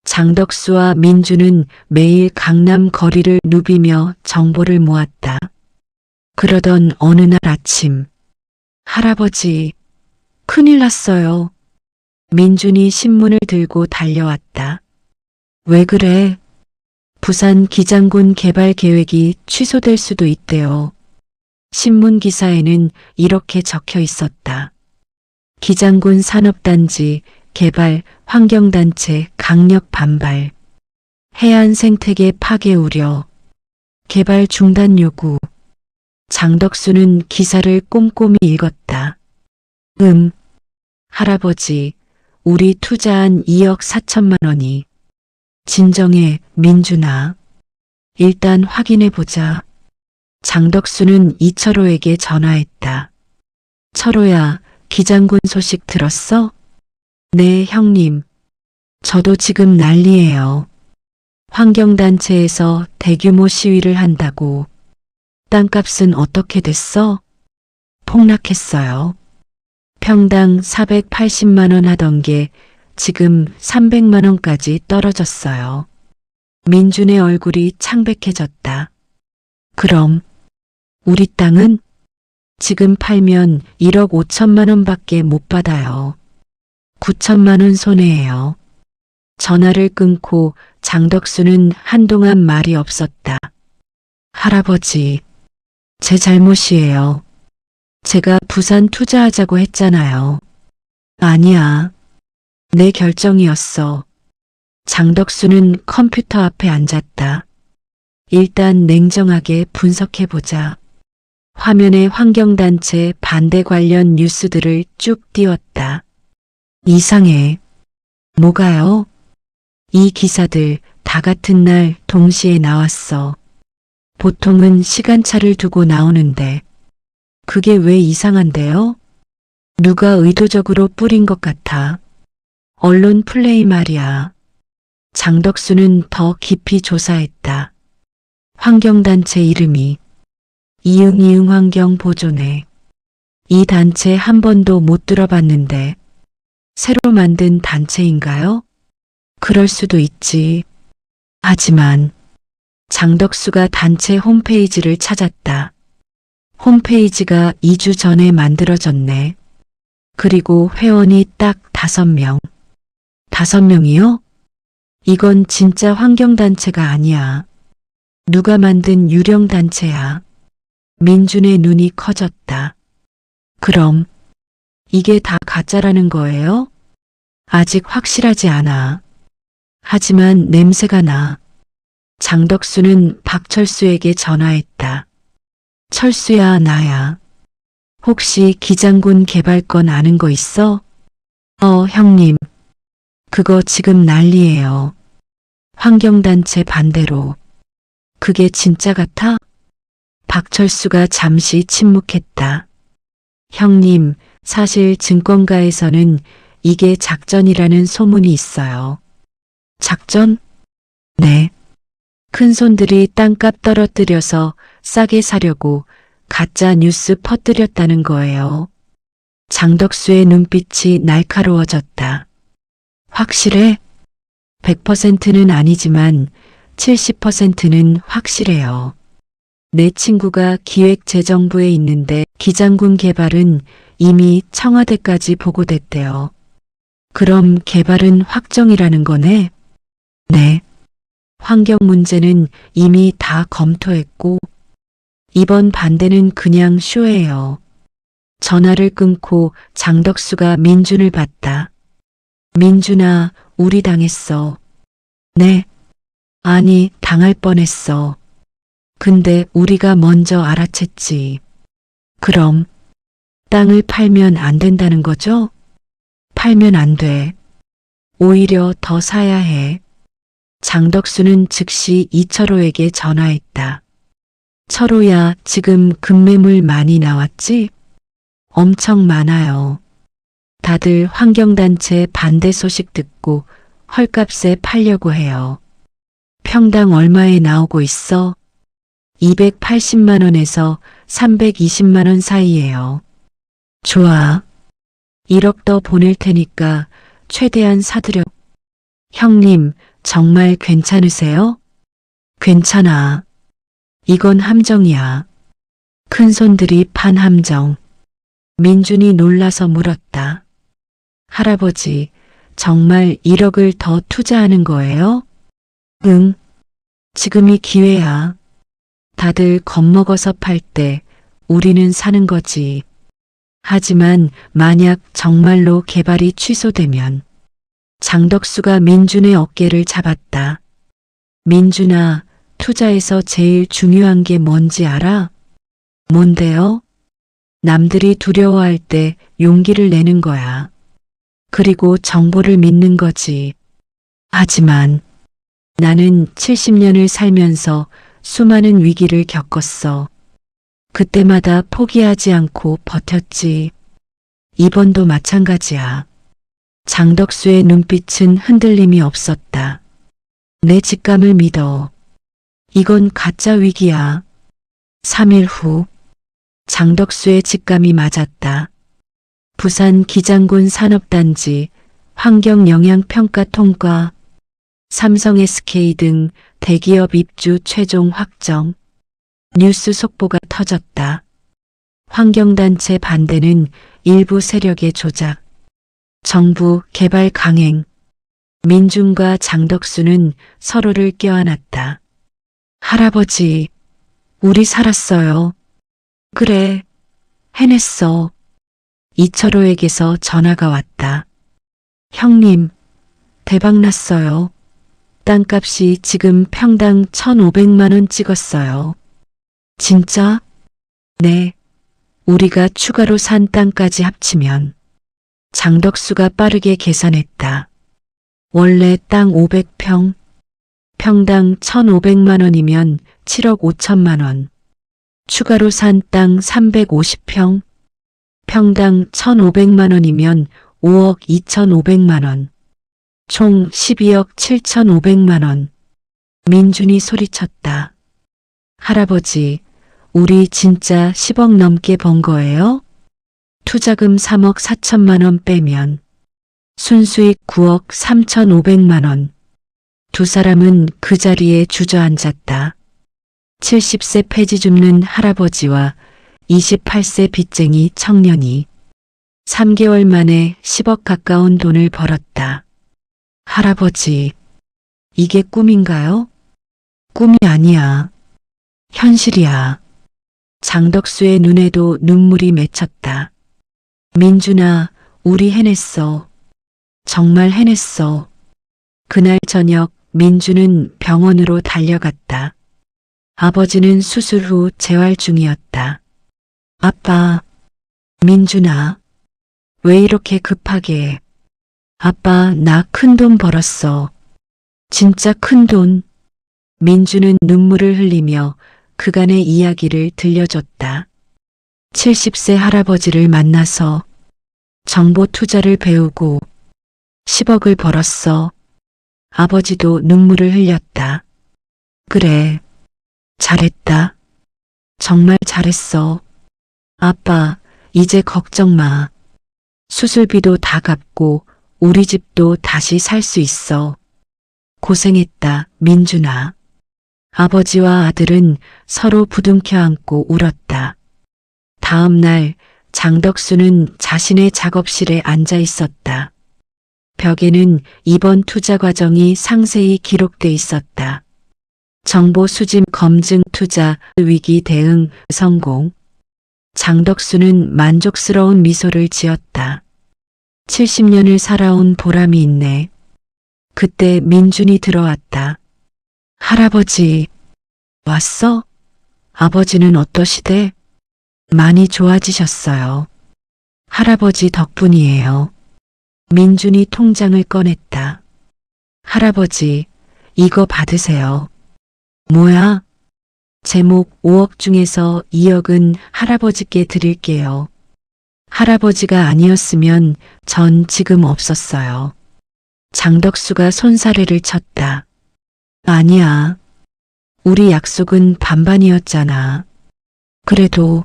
장덕수와 민주는 매일 강남 거리를 누비며 정보를 모았다. 그러던 어느 날 아침, 할아버지, 큰일 났어요. 민준이 신문을 들고 달려왔다. 왜 그래? 부산 기장군 개발 계획이 취소될 수도 있대요. 신문 기사에는 이렇게 적혀 있었다. 기장군 산업단지 개발 환경단체 강력 반발. 해안 생태계 파괴 우려. 개발 중단 요구. 장덕수는 기사를 꼼꼼히 읽었다. 할아버지, 우리 투자한 2억 4천만 원이. 진정해, 민준아. 일단 확인해 보자. 장덕수는 이철호에게 전화했다. 철호야, 기장군 소식 들었어? 네, 형님. 저도 지금 난리예요. 환경단체에서 대규모 시위를 한다고. 땅값은 어떻게 됐어? 폭락했어요. 평당 480만 원 하던 게 지금 300만 원까지 떨어졌어요. 민준의 얼굴이 창백해졌다. 그럼 우리 땅은 지금 팔면 1억 5천만 원밖에 못 받아요. 9천만 원 손해예요. 전화를 끊고 장덕수는 한동안 말이 없었다. 할아버지, 제 잘못이에요. 제가 부산 투자하자고 했잖아요. 아니야. 내 결정이었어. 장덕수는 컴퓨터 앞에 앉았다. 일단 냉정하게 분석해보자. 화면에 환경단체 반대 관련 뉴스들을 쭉 띄웠다. 이상해. 뭐가요? 이 기사들 다 같은 날 동시에 나왔어. 보통은 시간차를 두고 나오는데 그게 왜 이상한데요? 누가 의도적으로 뿌린 것 같아. 언론 플레이 말이야. 장덕수는 더 깊이 조사했다. 환경단체 이름이 이응이응 환경보존회. 이 단체 한 번도 못 들어봤는데 새로 만든 단체인가요? 그럴 수도 있지. 하지만 장덕수가 단체 홈페이지를 찾았다. 홈페이지가 2주 전에 만들어졌네. 그리고 회원이 딱 5명. 5명이요? 이건 진짜 환경단체가 아니야. 누가 만든 유령단체야. 민준의 눈이 커졌다. 그럼 이게 다 가짜라는 거예요? 아직 확실하지 않아. 하지만 냄새가 나. 장덕수는 박철수에게 전화했다. 철수야, 나야. 혹시 기장군 개발권 아는 거 있어? 형님. 그거 지금 난리예요. 환경단체 반대로. 그게 진짜 같아? 박철수가 잠시 침묵했다. 형님, 사실 증권가에서는 이게 작전이라는 소문이 있어요. 작전? 네. 큰손들이 땅값 떨어뜨려서 싸게 사려고 가짜 뉴스 퍼뜨렸다는 거예요. 장덕수의 눈빛이 날카로워졌다. 확실해? 100%는 아니지만 70%는 확실해요. 내 친구가 기획재정부에 있는데 기장군 개발은 이미 청와대까지 보고됐대요. 그럼 개발은 확정이라는 거네? 네. 환경 문제는 이미 다 검토했고 이번 반대는 그냥 쇼예요. 전화를 끊고 장덕수가 민준을 봤다. 민준아, 우리 당했어. 네. 아니, 당할 뻔했어. 근데 우리가 먼저 알아챘지. 그럼 땅을 팔면 안 된다는 거죠? 팔면 안 돼. 오히려 더 사야 해. 장덕수는 즉시 이철호에게 전화했다. 철호야, 지금 급매물 많이 나왔지? 엄청 많아요. 다들 환경단체 반대 소식 듣고 헐값에 팔려고 해요. 평당 얼마에 나오고 있어? 280만 원에서 320만 원 사이예요. 좋아. 1억 더 보낼 테니까 최대한 사드려. 형님, 정말 괜찮으세요? 괜찮아. 이건 함정이야. 큰손들이 판 함정. 민준이 놀라서 물었다. 할아버지, 정말 1억을 더 투자하는 거예요? 응. 지금이 기회야. 다들 겁먹어서 팔 때 우리는 사는 거지. 하지만 만약 정말로 개발이 취소되면 장덕수가 민준의 어깨를 잡았다. 민준아, 투자에서 제일 중요한 게 뭔지 알아? 뭔데요? 남들이 두려워할 때 용기를 내는 거야. 그리고 정보를 믿는 거지. 하지만 나는 70년을 살면서 수많은 위기를 겪었어. 그때마다 포기하지 않고 버텼지. 이번도 마찬가지야. 장덕수의 눈빛은 흔들림이 없었다. 내 직감을 믿어. 이건 가짜 위기야. 3일 후 장덕수의 직감이 맞았다. 부산 기장군 산업단지 환경영향평가 통과, 삼성 SK 등 대기업 입주 최종 확정. 뉴스 속보가 터졌다. 환경단체 반대는 일부 세력의 조작. 정부 개발 강행. 민준과 장덕수는 서로를 껴안았다. 할아버지, 우리 살았어요. 그래, 해냈어. 이철호에게서 전화가 왔다. 형님, 대박났어요. 땅값이 지금 평당 1,500만 원 찍었어요. 진짜? 네. 우리가 추가로 산 땅까지 합치면. 장덕수가 빠르게 계산했다. 원래 땅 500평, 평당 1,500만 원이면 7억 5천만 원. 추가로 산 땅 350평, 평당 1,500만 원이면 5억 2,500만 원. 총 12억 7,500만 원. 민준이 소리쳤다. 할아버지, 우리 진짜 10억 넘게 번 거예요? 투자금 3억 4천만 원 빼면 순수익 9억 3,500만 원. 두 사람은 그 자리에 주저앉았다. 70세 폐지 줍는 할아버지와 28세 빚쟁이 청년이 3개월 만에 10억 가까운 돈을 벌었다. 할아버지, 이게 꿈인가요? 꿈이 아니야. 현실이야. 장덕수의 눈에도 눈물이 맺혔다. 민준아, 우리 해냈어. 정말 해냈어. 그날 저녁 민준은 병원으로 달려갔다. 아버지는 수술 후 재활 중이었다. 아빠, 민준아, 왜 이렇게 급하게? 아빠, 나 큰 돈 벌었어. 진짜 큰 돈. 민준은 눈물을 흘리며 그간의 이야기를 들려줬다. 70세 할아버지를 만나서 정보 투자를 배우고 10억을 벌었어. 아버지도 눈물을 흘렸다. 그래, 잘했다. 정말 잘했어. 아빠, 이제 걱정 마. 수술비도 다 갚고 우리 집도 다시 살 수 있어. 고생했다, 민준아. 아버지와 아들은 서로 부둥켜 안고 울었다. 다음 날 장덕수는 자신의 작업실에 앉아 있었다. 벽에는 이번 투자 과정이 상세히 기록돼 있었다. 정보 수집 검증 투자 위기 대응 성공. 장덕수는 만족스러운 미소를 지었다. 70년을 살아온 보람이 있네. 그때 민준이 들어왔다. 할아버지, 왔어? 아버지는 어떠시대? 많이 좋아지셨어요. 할아버지 덕분이에요. 민준이 통장을 꺼냈다. 할아버지, 이거 받으세요. 뭐야? 제목 5억 중에서 2억은 할아버지께 드릴게요. 할아버지가 아니었으면 전 지금 없었어요. 장덕수가 손사래를 쳤다. 아니야. 우리 약속은 반반이었잖아. 그래도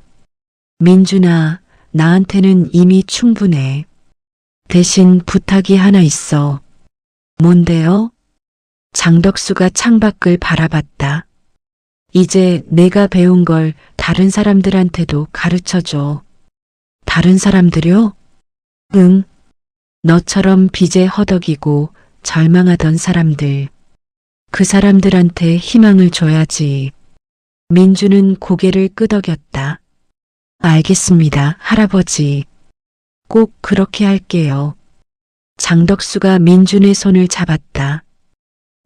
민준아, 나한테는 이미 충분해. 대신 부탁이 하나 있어. 뭔데요? 장덕수가 창밖을 바라봤다. 이제 내가 배운 걸 다른 사람들한테도 가르쳐줘. 다른 사람들요? 응. 너처럼 빚에 허덕이고 절망하던 사람들. 그 사람들한테 희망을 줘야지. 민주는 고개를 끄덕였다. 알겠습니다, 할아버지. 꼭 그렇게 할게요. 장덕수가 민준의 손을 잡았다.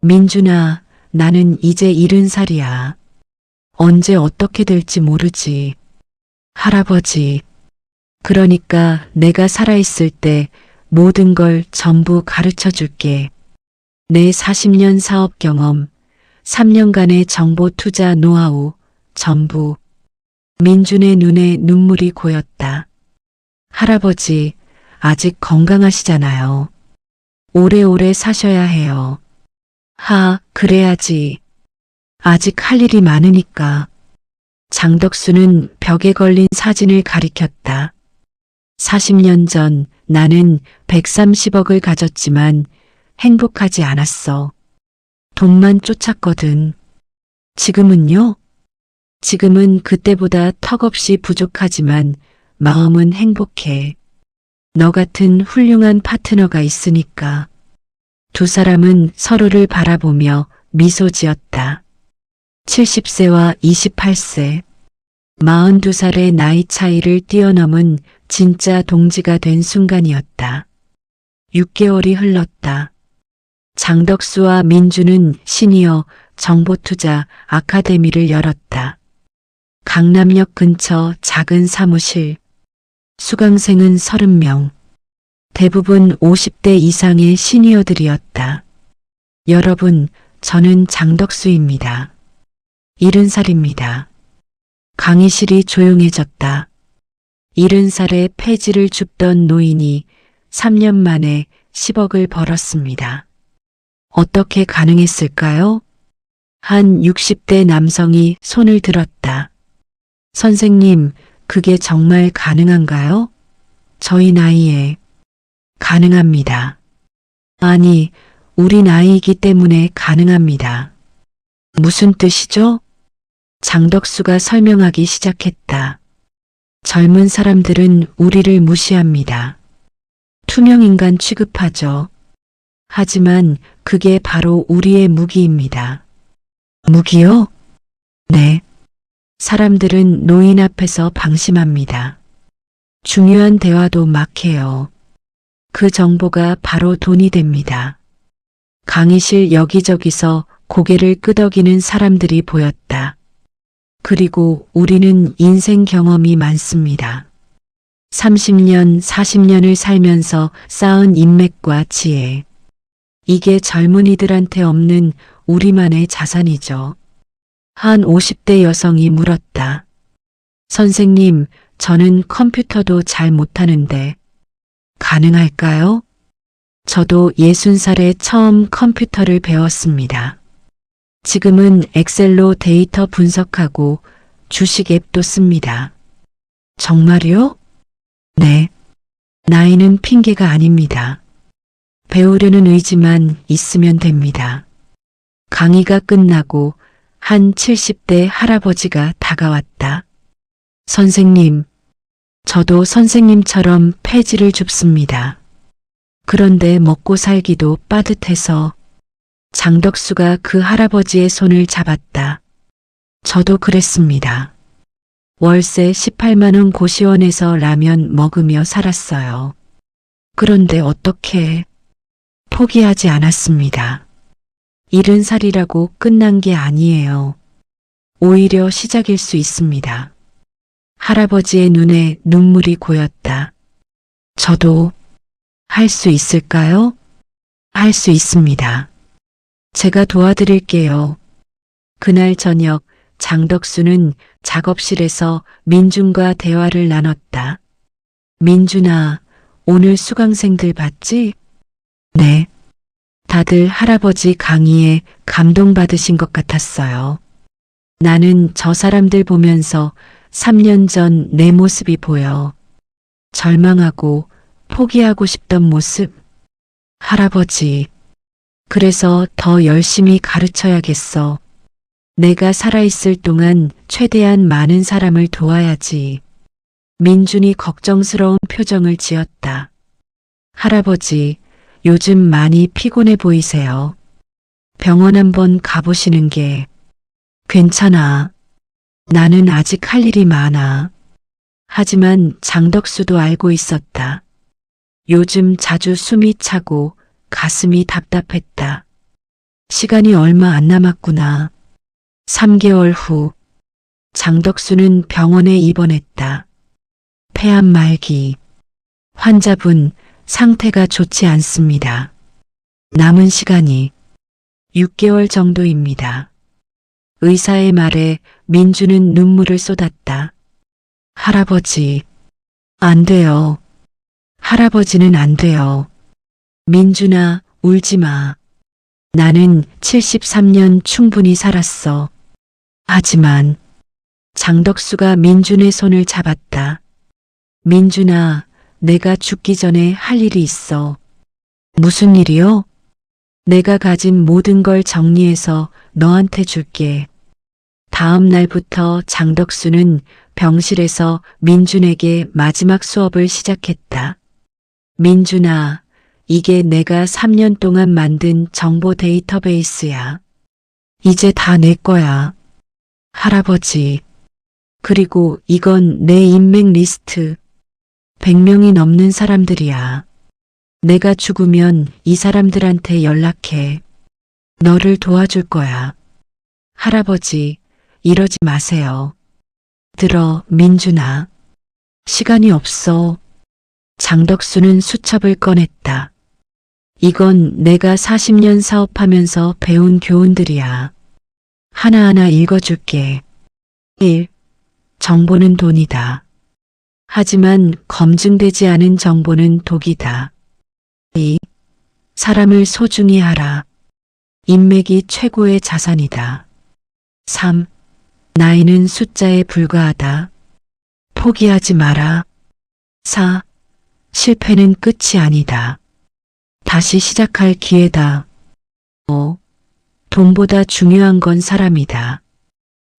민준아, 나는 이제 70살이야. 언제 어떻게 될지 모르지. 할아버지, 그러니까 내가 살아있을 때 모든 걸 전부 가르쳐 줄게. 내 40년 사업 경험, 3년간의 정보 투자 노하우, 전부. 민준의 눈에 눈물이 고였다. 할아버지, 아직 건강하시잖아요. 오래오래 사셔야 해요. 그래야지. 아직 할 일이 많으니까. 장덕수는 벽에 걸린 사진을 가리켰다. 40년 전 나는 130억을 가졌지만 행복하지 않았어. 돈만 쫓았거든. 지금은요? 지금은 그때보다 턱없이 부족하지만 마음은 행복해. 너 같은 훌륭한 파트너가 있으니까. 두 사람은 서로를 바라보며 미소 지었다. 70세와 28세. 42살의 나이 차이를 뛰어넘은 진짜 동지가 된 순간이었다. 6개월이 흘렀다. 장덕수와 민주는 시니어 정보투자 아카데미를 열었다. 강남역 근처 작은 사무실. 수강생은 30명. 대부분 50대 이상의 시니어들이었다. 여러분, 저는 장덕수입니다. 70살입니다. 강의실이 조용해졌다. 70살의 폐지를 줍던 노인이 3년 만에 10억을 벌었습니다. 어떻게 가능했을까요? 한 60대 남성이 손을 들었다. 선생님, 그게 정말 가능한가요? 저희 나이에. 가능합니다. 아니, 우리 나이이기 때문에 가능합니다. 무슨 뜻이죠? 장덕수가 설명하기 시작했다. 젊은 사람들은 우리를 무시합니다. 투명인간 취급하죠. 하지만 그게 바로 우리의 무기입니다. 무기요? 네. 사람들은 노인 앞에서 방심합니다. 중요한 대화도 막해요. 그 정보가 바로 돈이 됩니다. 강의실 여기저기서 고개를 끄덕이는 사람들이 보였다. 그리고 우리는 인생 경험이 많습니다. 30년, 40년을 살면서 쌓은 인맥과 지혜. 이게 젊은이들한테 없는 우리만의 자산이죠. 한 50대 여성이 물었다. 선생님, 저는 컴퓨터도 잘 못하는데 가능할까요? 저도 60살에 처음 컴퓨터를 배웠습니다. 지금은 엑셀로 데이터 분석하고 주식 앱도 씁니다. 정말요? 네. 나이는 핑계가 아닙니다. 배우려는 의지만 있으면 됩니다. 강의가 끝나고 한 70대 할아버지가 다가왔다. 선생님, 저도 선생님처럼 폐지를 줍습니다. 그런데 먹고 살기도 빠듯해서. 장덕수가 그 할아버지의 손을 잡았다. 저도 그랬습니다. 월세 18만 원 고시원에서 라면 먹으며 살았어요. 그런데 어떻게? 포기하지 않았습니다. 70살이라고 끝난 게 아니에요. 오히려 시작일 수 있습니다. 할아버지의 눈에 눈물이 고였다. 저도 할 수 있을까요? 할 수 있습니다. 제가 도와드릴게요. 그날 저녁 장덕수는 작업실에서 민준과 대화를 나눴다. 민준아, 오늘 수강생들 봤지? 네. 다들 할아버지 강의에 감동받으신 것 같았어요. 나는 저 사람들 보면서 3년 전 내 모습이 보여. 절망하고 포기하고 싶던 모습. 할아버지, 그래서 더 열심히 가르쳐야겠어. 내가 살아있을 동안 최대한 많은 사람을 도와야지. 민준이 걱정스러운 표정을 지었다. 할아버지, 요즘 많이 피곤해 보이세요. 병원 한번 가보시는 게. 괜찮아. 나는 아직 할 일이 많아. 하지만 장덕수도 알고 있었다. 요즘 자주 숨이 차고 가슴이 답답했다. 시간이 얼마 안 남았구나. 3개월 후 장덕수는 병원에 입원했다. 폐암 말기. 환자분 상태가 좋지 않습니다. 남은 시간이 6개월 정도입니다. 의사의 말에 민주는 눈물을 쏟았다. 할아버지, 안 돼요. 할아버지는 안 돼요. 민준아, 울지 마. 나는 73년 충분히 살았어. 하지만 장덕수가 민준의 손을 잡았다. 민준아, 내가 죽기 전에 할 일이 있어. 무슨 일이요? 내가 가진 모든 걸 정리해서 너한테 줄게. 다음 날부터 장덕수는 병실에서 민준에게 마지막 수업을 시작했다. 민준아, 이게 내가 3년 동안 만든 정보 데이터베이스야. 이제 다 내 거야. 할아버지. 그리고 이건 내 인맥 리스트. 100명이 넘는 사람들이야. 내가 죽으면 이 사람들한테 연락해. 너를 도와줄 거야. 할아버지, 이러지 마세요. 들어, 민준아. 시간이 없어. 장덕수는 수첩을 꺼냈다. 이건 내가 40년 사업하면서 배운 교훈들이야. 하나하나 읽어줄게. 1. 정보는 돈이다. 하지만 검증되지 않은 정보는 독이다. 2. 사람을 소중히 하라. 인맥이 최고의 자산이다. 3. 나이는 숫자에 불과하다. 포기하지 마라. 4. 실패는 끝이 아니다. 다시 시작할 기회다. 5. 돈보다 중요한 건 사람이다.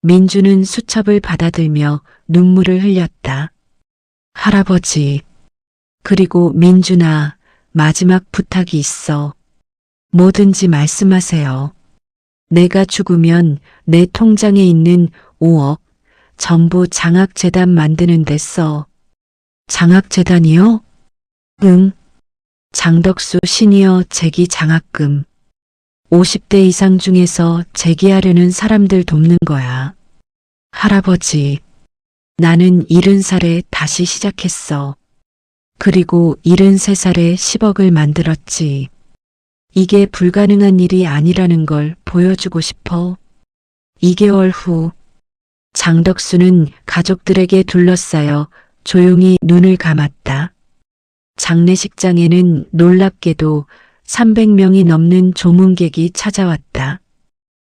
민주는 수첩을 받아들며 눈물을 흘렸다. 할아버지. 그리고 민준아, 마지막 부탁이 있어. 뭐든지 말씀하세요. 내가 죽으면 내 통장에 있는 5억 전부 장학재단 만드는 데 써. 장학재단이요? 응. 장덕수 시니어 재기 장학금. 50대 이상 중에서 재기하려는 사람들 돕는 거야. 할아버지. 나는 70살에 다시 시작했어. 그리고 73살에 10억을 만들었지. 이게 불가능한 일이 아니라는 걸 보여주고 싶어. 2개월 후 장덕수는 가족들에게 둘러싸여 조용히 눈을 감았다. 장례식장에는 놀랍게도 300명이 넘는 조문객이 찾아왔다.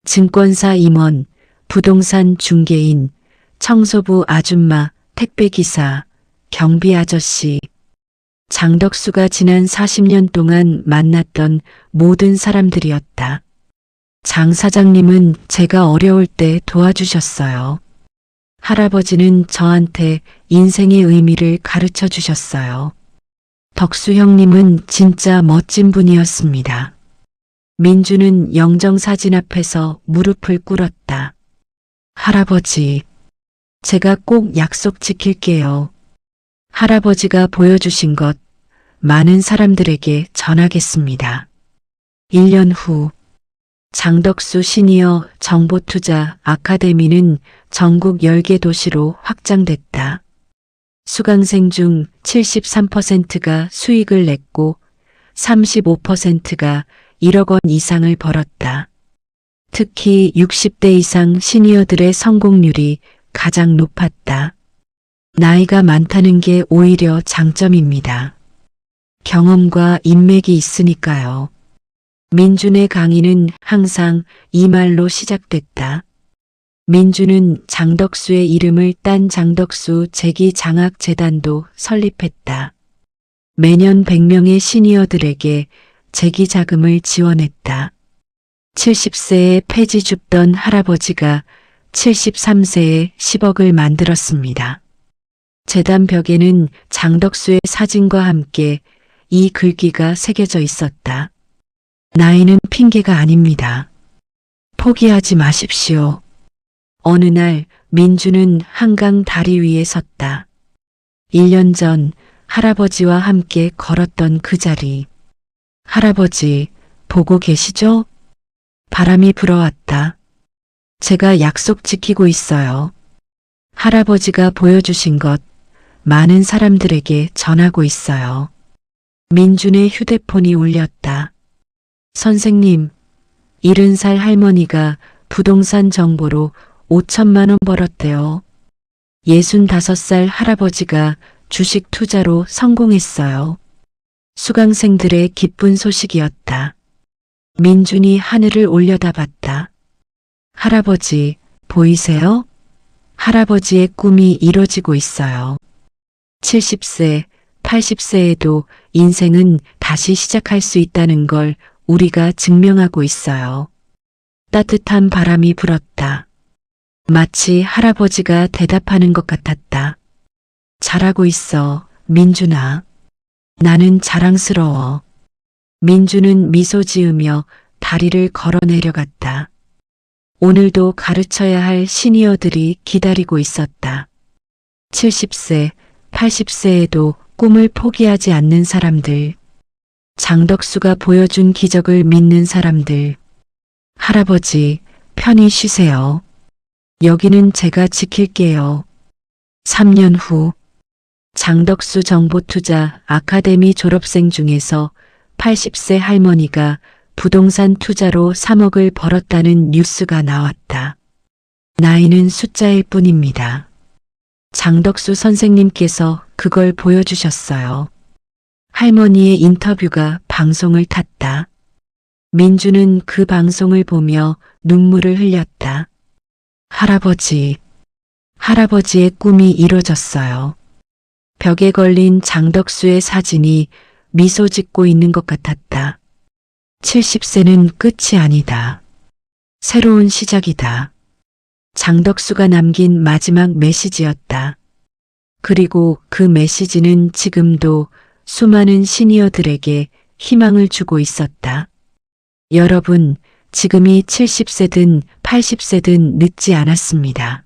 증권사 임원, 부동산 중개인, 청소부 아줌마, 택배기사, 경비 아저씨. 장덕수가 지난 40년 동안 만났던 모든 사람들이었다. 장 사장님은 제가 어려울 때 도와주셨어요. 할아버지는 저한테 인생의 의미를 가르쳐 주셨어요. 덕수 형님은 진짜 멋진 분이었습니다. 민주는 영정사진 앞에서 무릎을 꿇었다. 할아버지, 제가 꼭 약속 지킬게요. 할아버지가 보여주신 것 많은 사람들에게 전하겠습니다. 1년 후 장덕수 시니어 정보투자 아카데미는 전국 10개 도시로 확장됐다. 수강생 중 73%가 수익을 냈고 35%가 1억 원 이상을 벌었다. 특히 60대 이상 시니어들의 성공률이 가장 높았다. 나이가 많다는 게 오히려 장점입니다. 경험과 인맥이 있으니까요. 민준의 강의는 항상 이 말로 시작됐다. 민준은 장덕수의 이름을 딴 장덕수 재기장학재단도 설립했다. 매년 100명의 시니어들에게 재기자금을 지원했다. 70세에 폐지 줍던 할아버지가 73세에 10억을 만들었습니다. 재단 벽에는 장덕수의 사진과 함께 이 글귀가 새겨져 있었다. 나이는 핑계가 아닙니다. 포기하지 마십시오. 어느 날 민주는 한강 다리 위에 섰다. 1년 전 할아버지와 함께 걸었던 그 자리. 할아버지, 보고 계시죠? 바람이 불어왔다. 제가 약속 지키고 있어요. 할아버지가 보여주신 것 많은 사람들에게 전하고 있어요. 민준의 휴대폰이 울렸다. 선생님, 70살 할머니가 부동산 정보로 5천만 원 벌었대요. 65살 할아버지가 주식 투자로 성공했어요. 수강생들의 기쁜 소식이었다. 민준이 하늘을 올려다봤다. 할아버지, 보이세요? 할아버지의 꿈이 이뤄지고 있어요. 70세, 80세에도 인생은 다시 시작할 수 있다는 걸 우리가 증명하고 있어요. 따뜻한 바람이 불었다. 마치 할아버지가 대답하는 것 같았다. 잘하고 있어, 민준아. 나는 자랑스러워. 민준은 미소 지으며 다리를 걸어 내려갔다. 오늘도 가르쳐야 할 시니어들이 기다리고 있었다. 70세, 80세에도 꿈을 포기하지 않는 사람들. 장덕수가 보여준 기적을 믿는 사람들. 할아버지, 편히 쉬세요. 여기는 제가 지킬게요. 3년 후 장덕수 정보투자 아카데미 졸업생 중에서 80세 할머니가 부동산 투자로 3억을 벌었다는 뉴스가 나왔다. 나이는 숫자일 뿐입니다. 장덕수 선생님께서 그걸 보여주셨어요. 할머니의 인터뷰가 방송을 탔다. 민주는 그 방송을 보며 눈물을 흘렸다. 할아버지의 꿈이 이뤄졌어요. 벽에 걸린 장덕수의 사진이 미소 짓고 있는 것 같았다. 70세는 끝이 아니다. 새로운 시작이다. 장덕수가 남긴 마지막 메시지였다. 그리고 그 메시지는 지금도 수많은 시니어들에게 희망을 주고 있었다. 여러분, 지금이 70세든 80세든 늦지 않았습니다.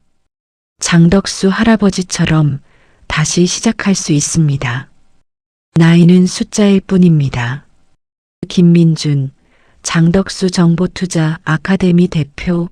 장덕수 할아버지처럼 다시 시작할 수 있습니다. 나이는 숫자일 뿐입니다. 김민준, 장덕수 정보투자 아카데미 대표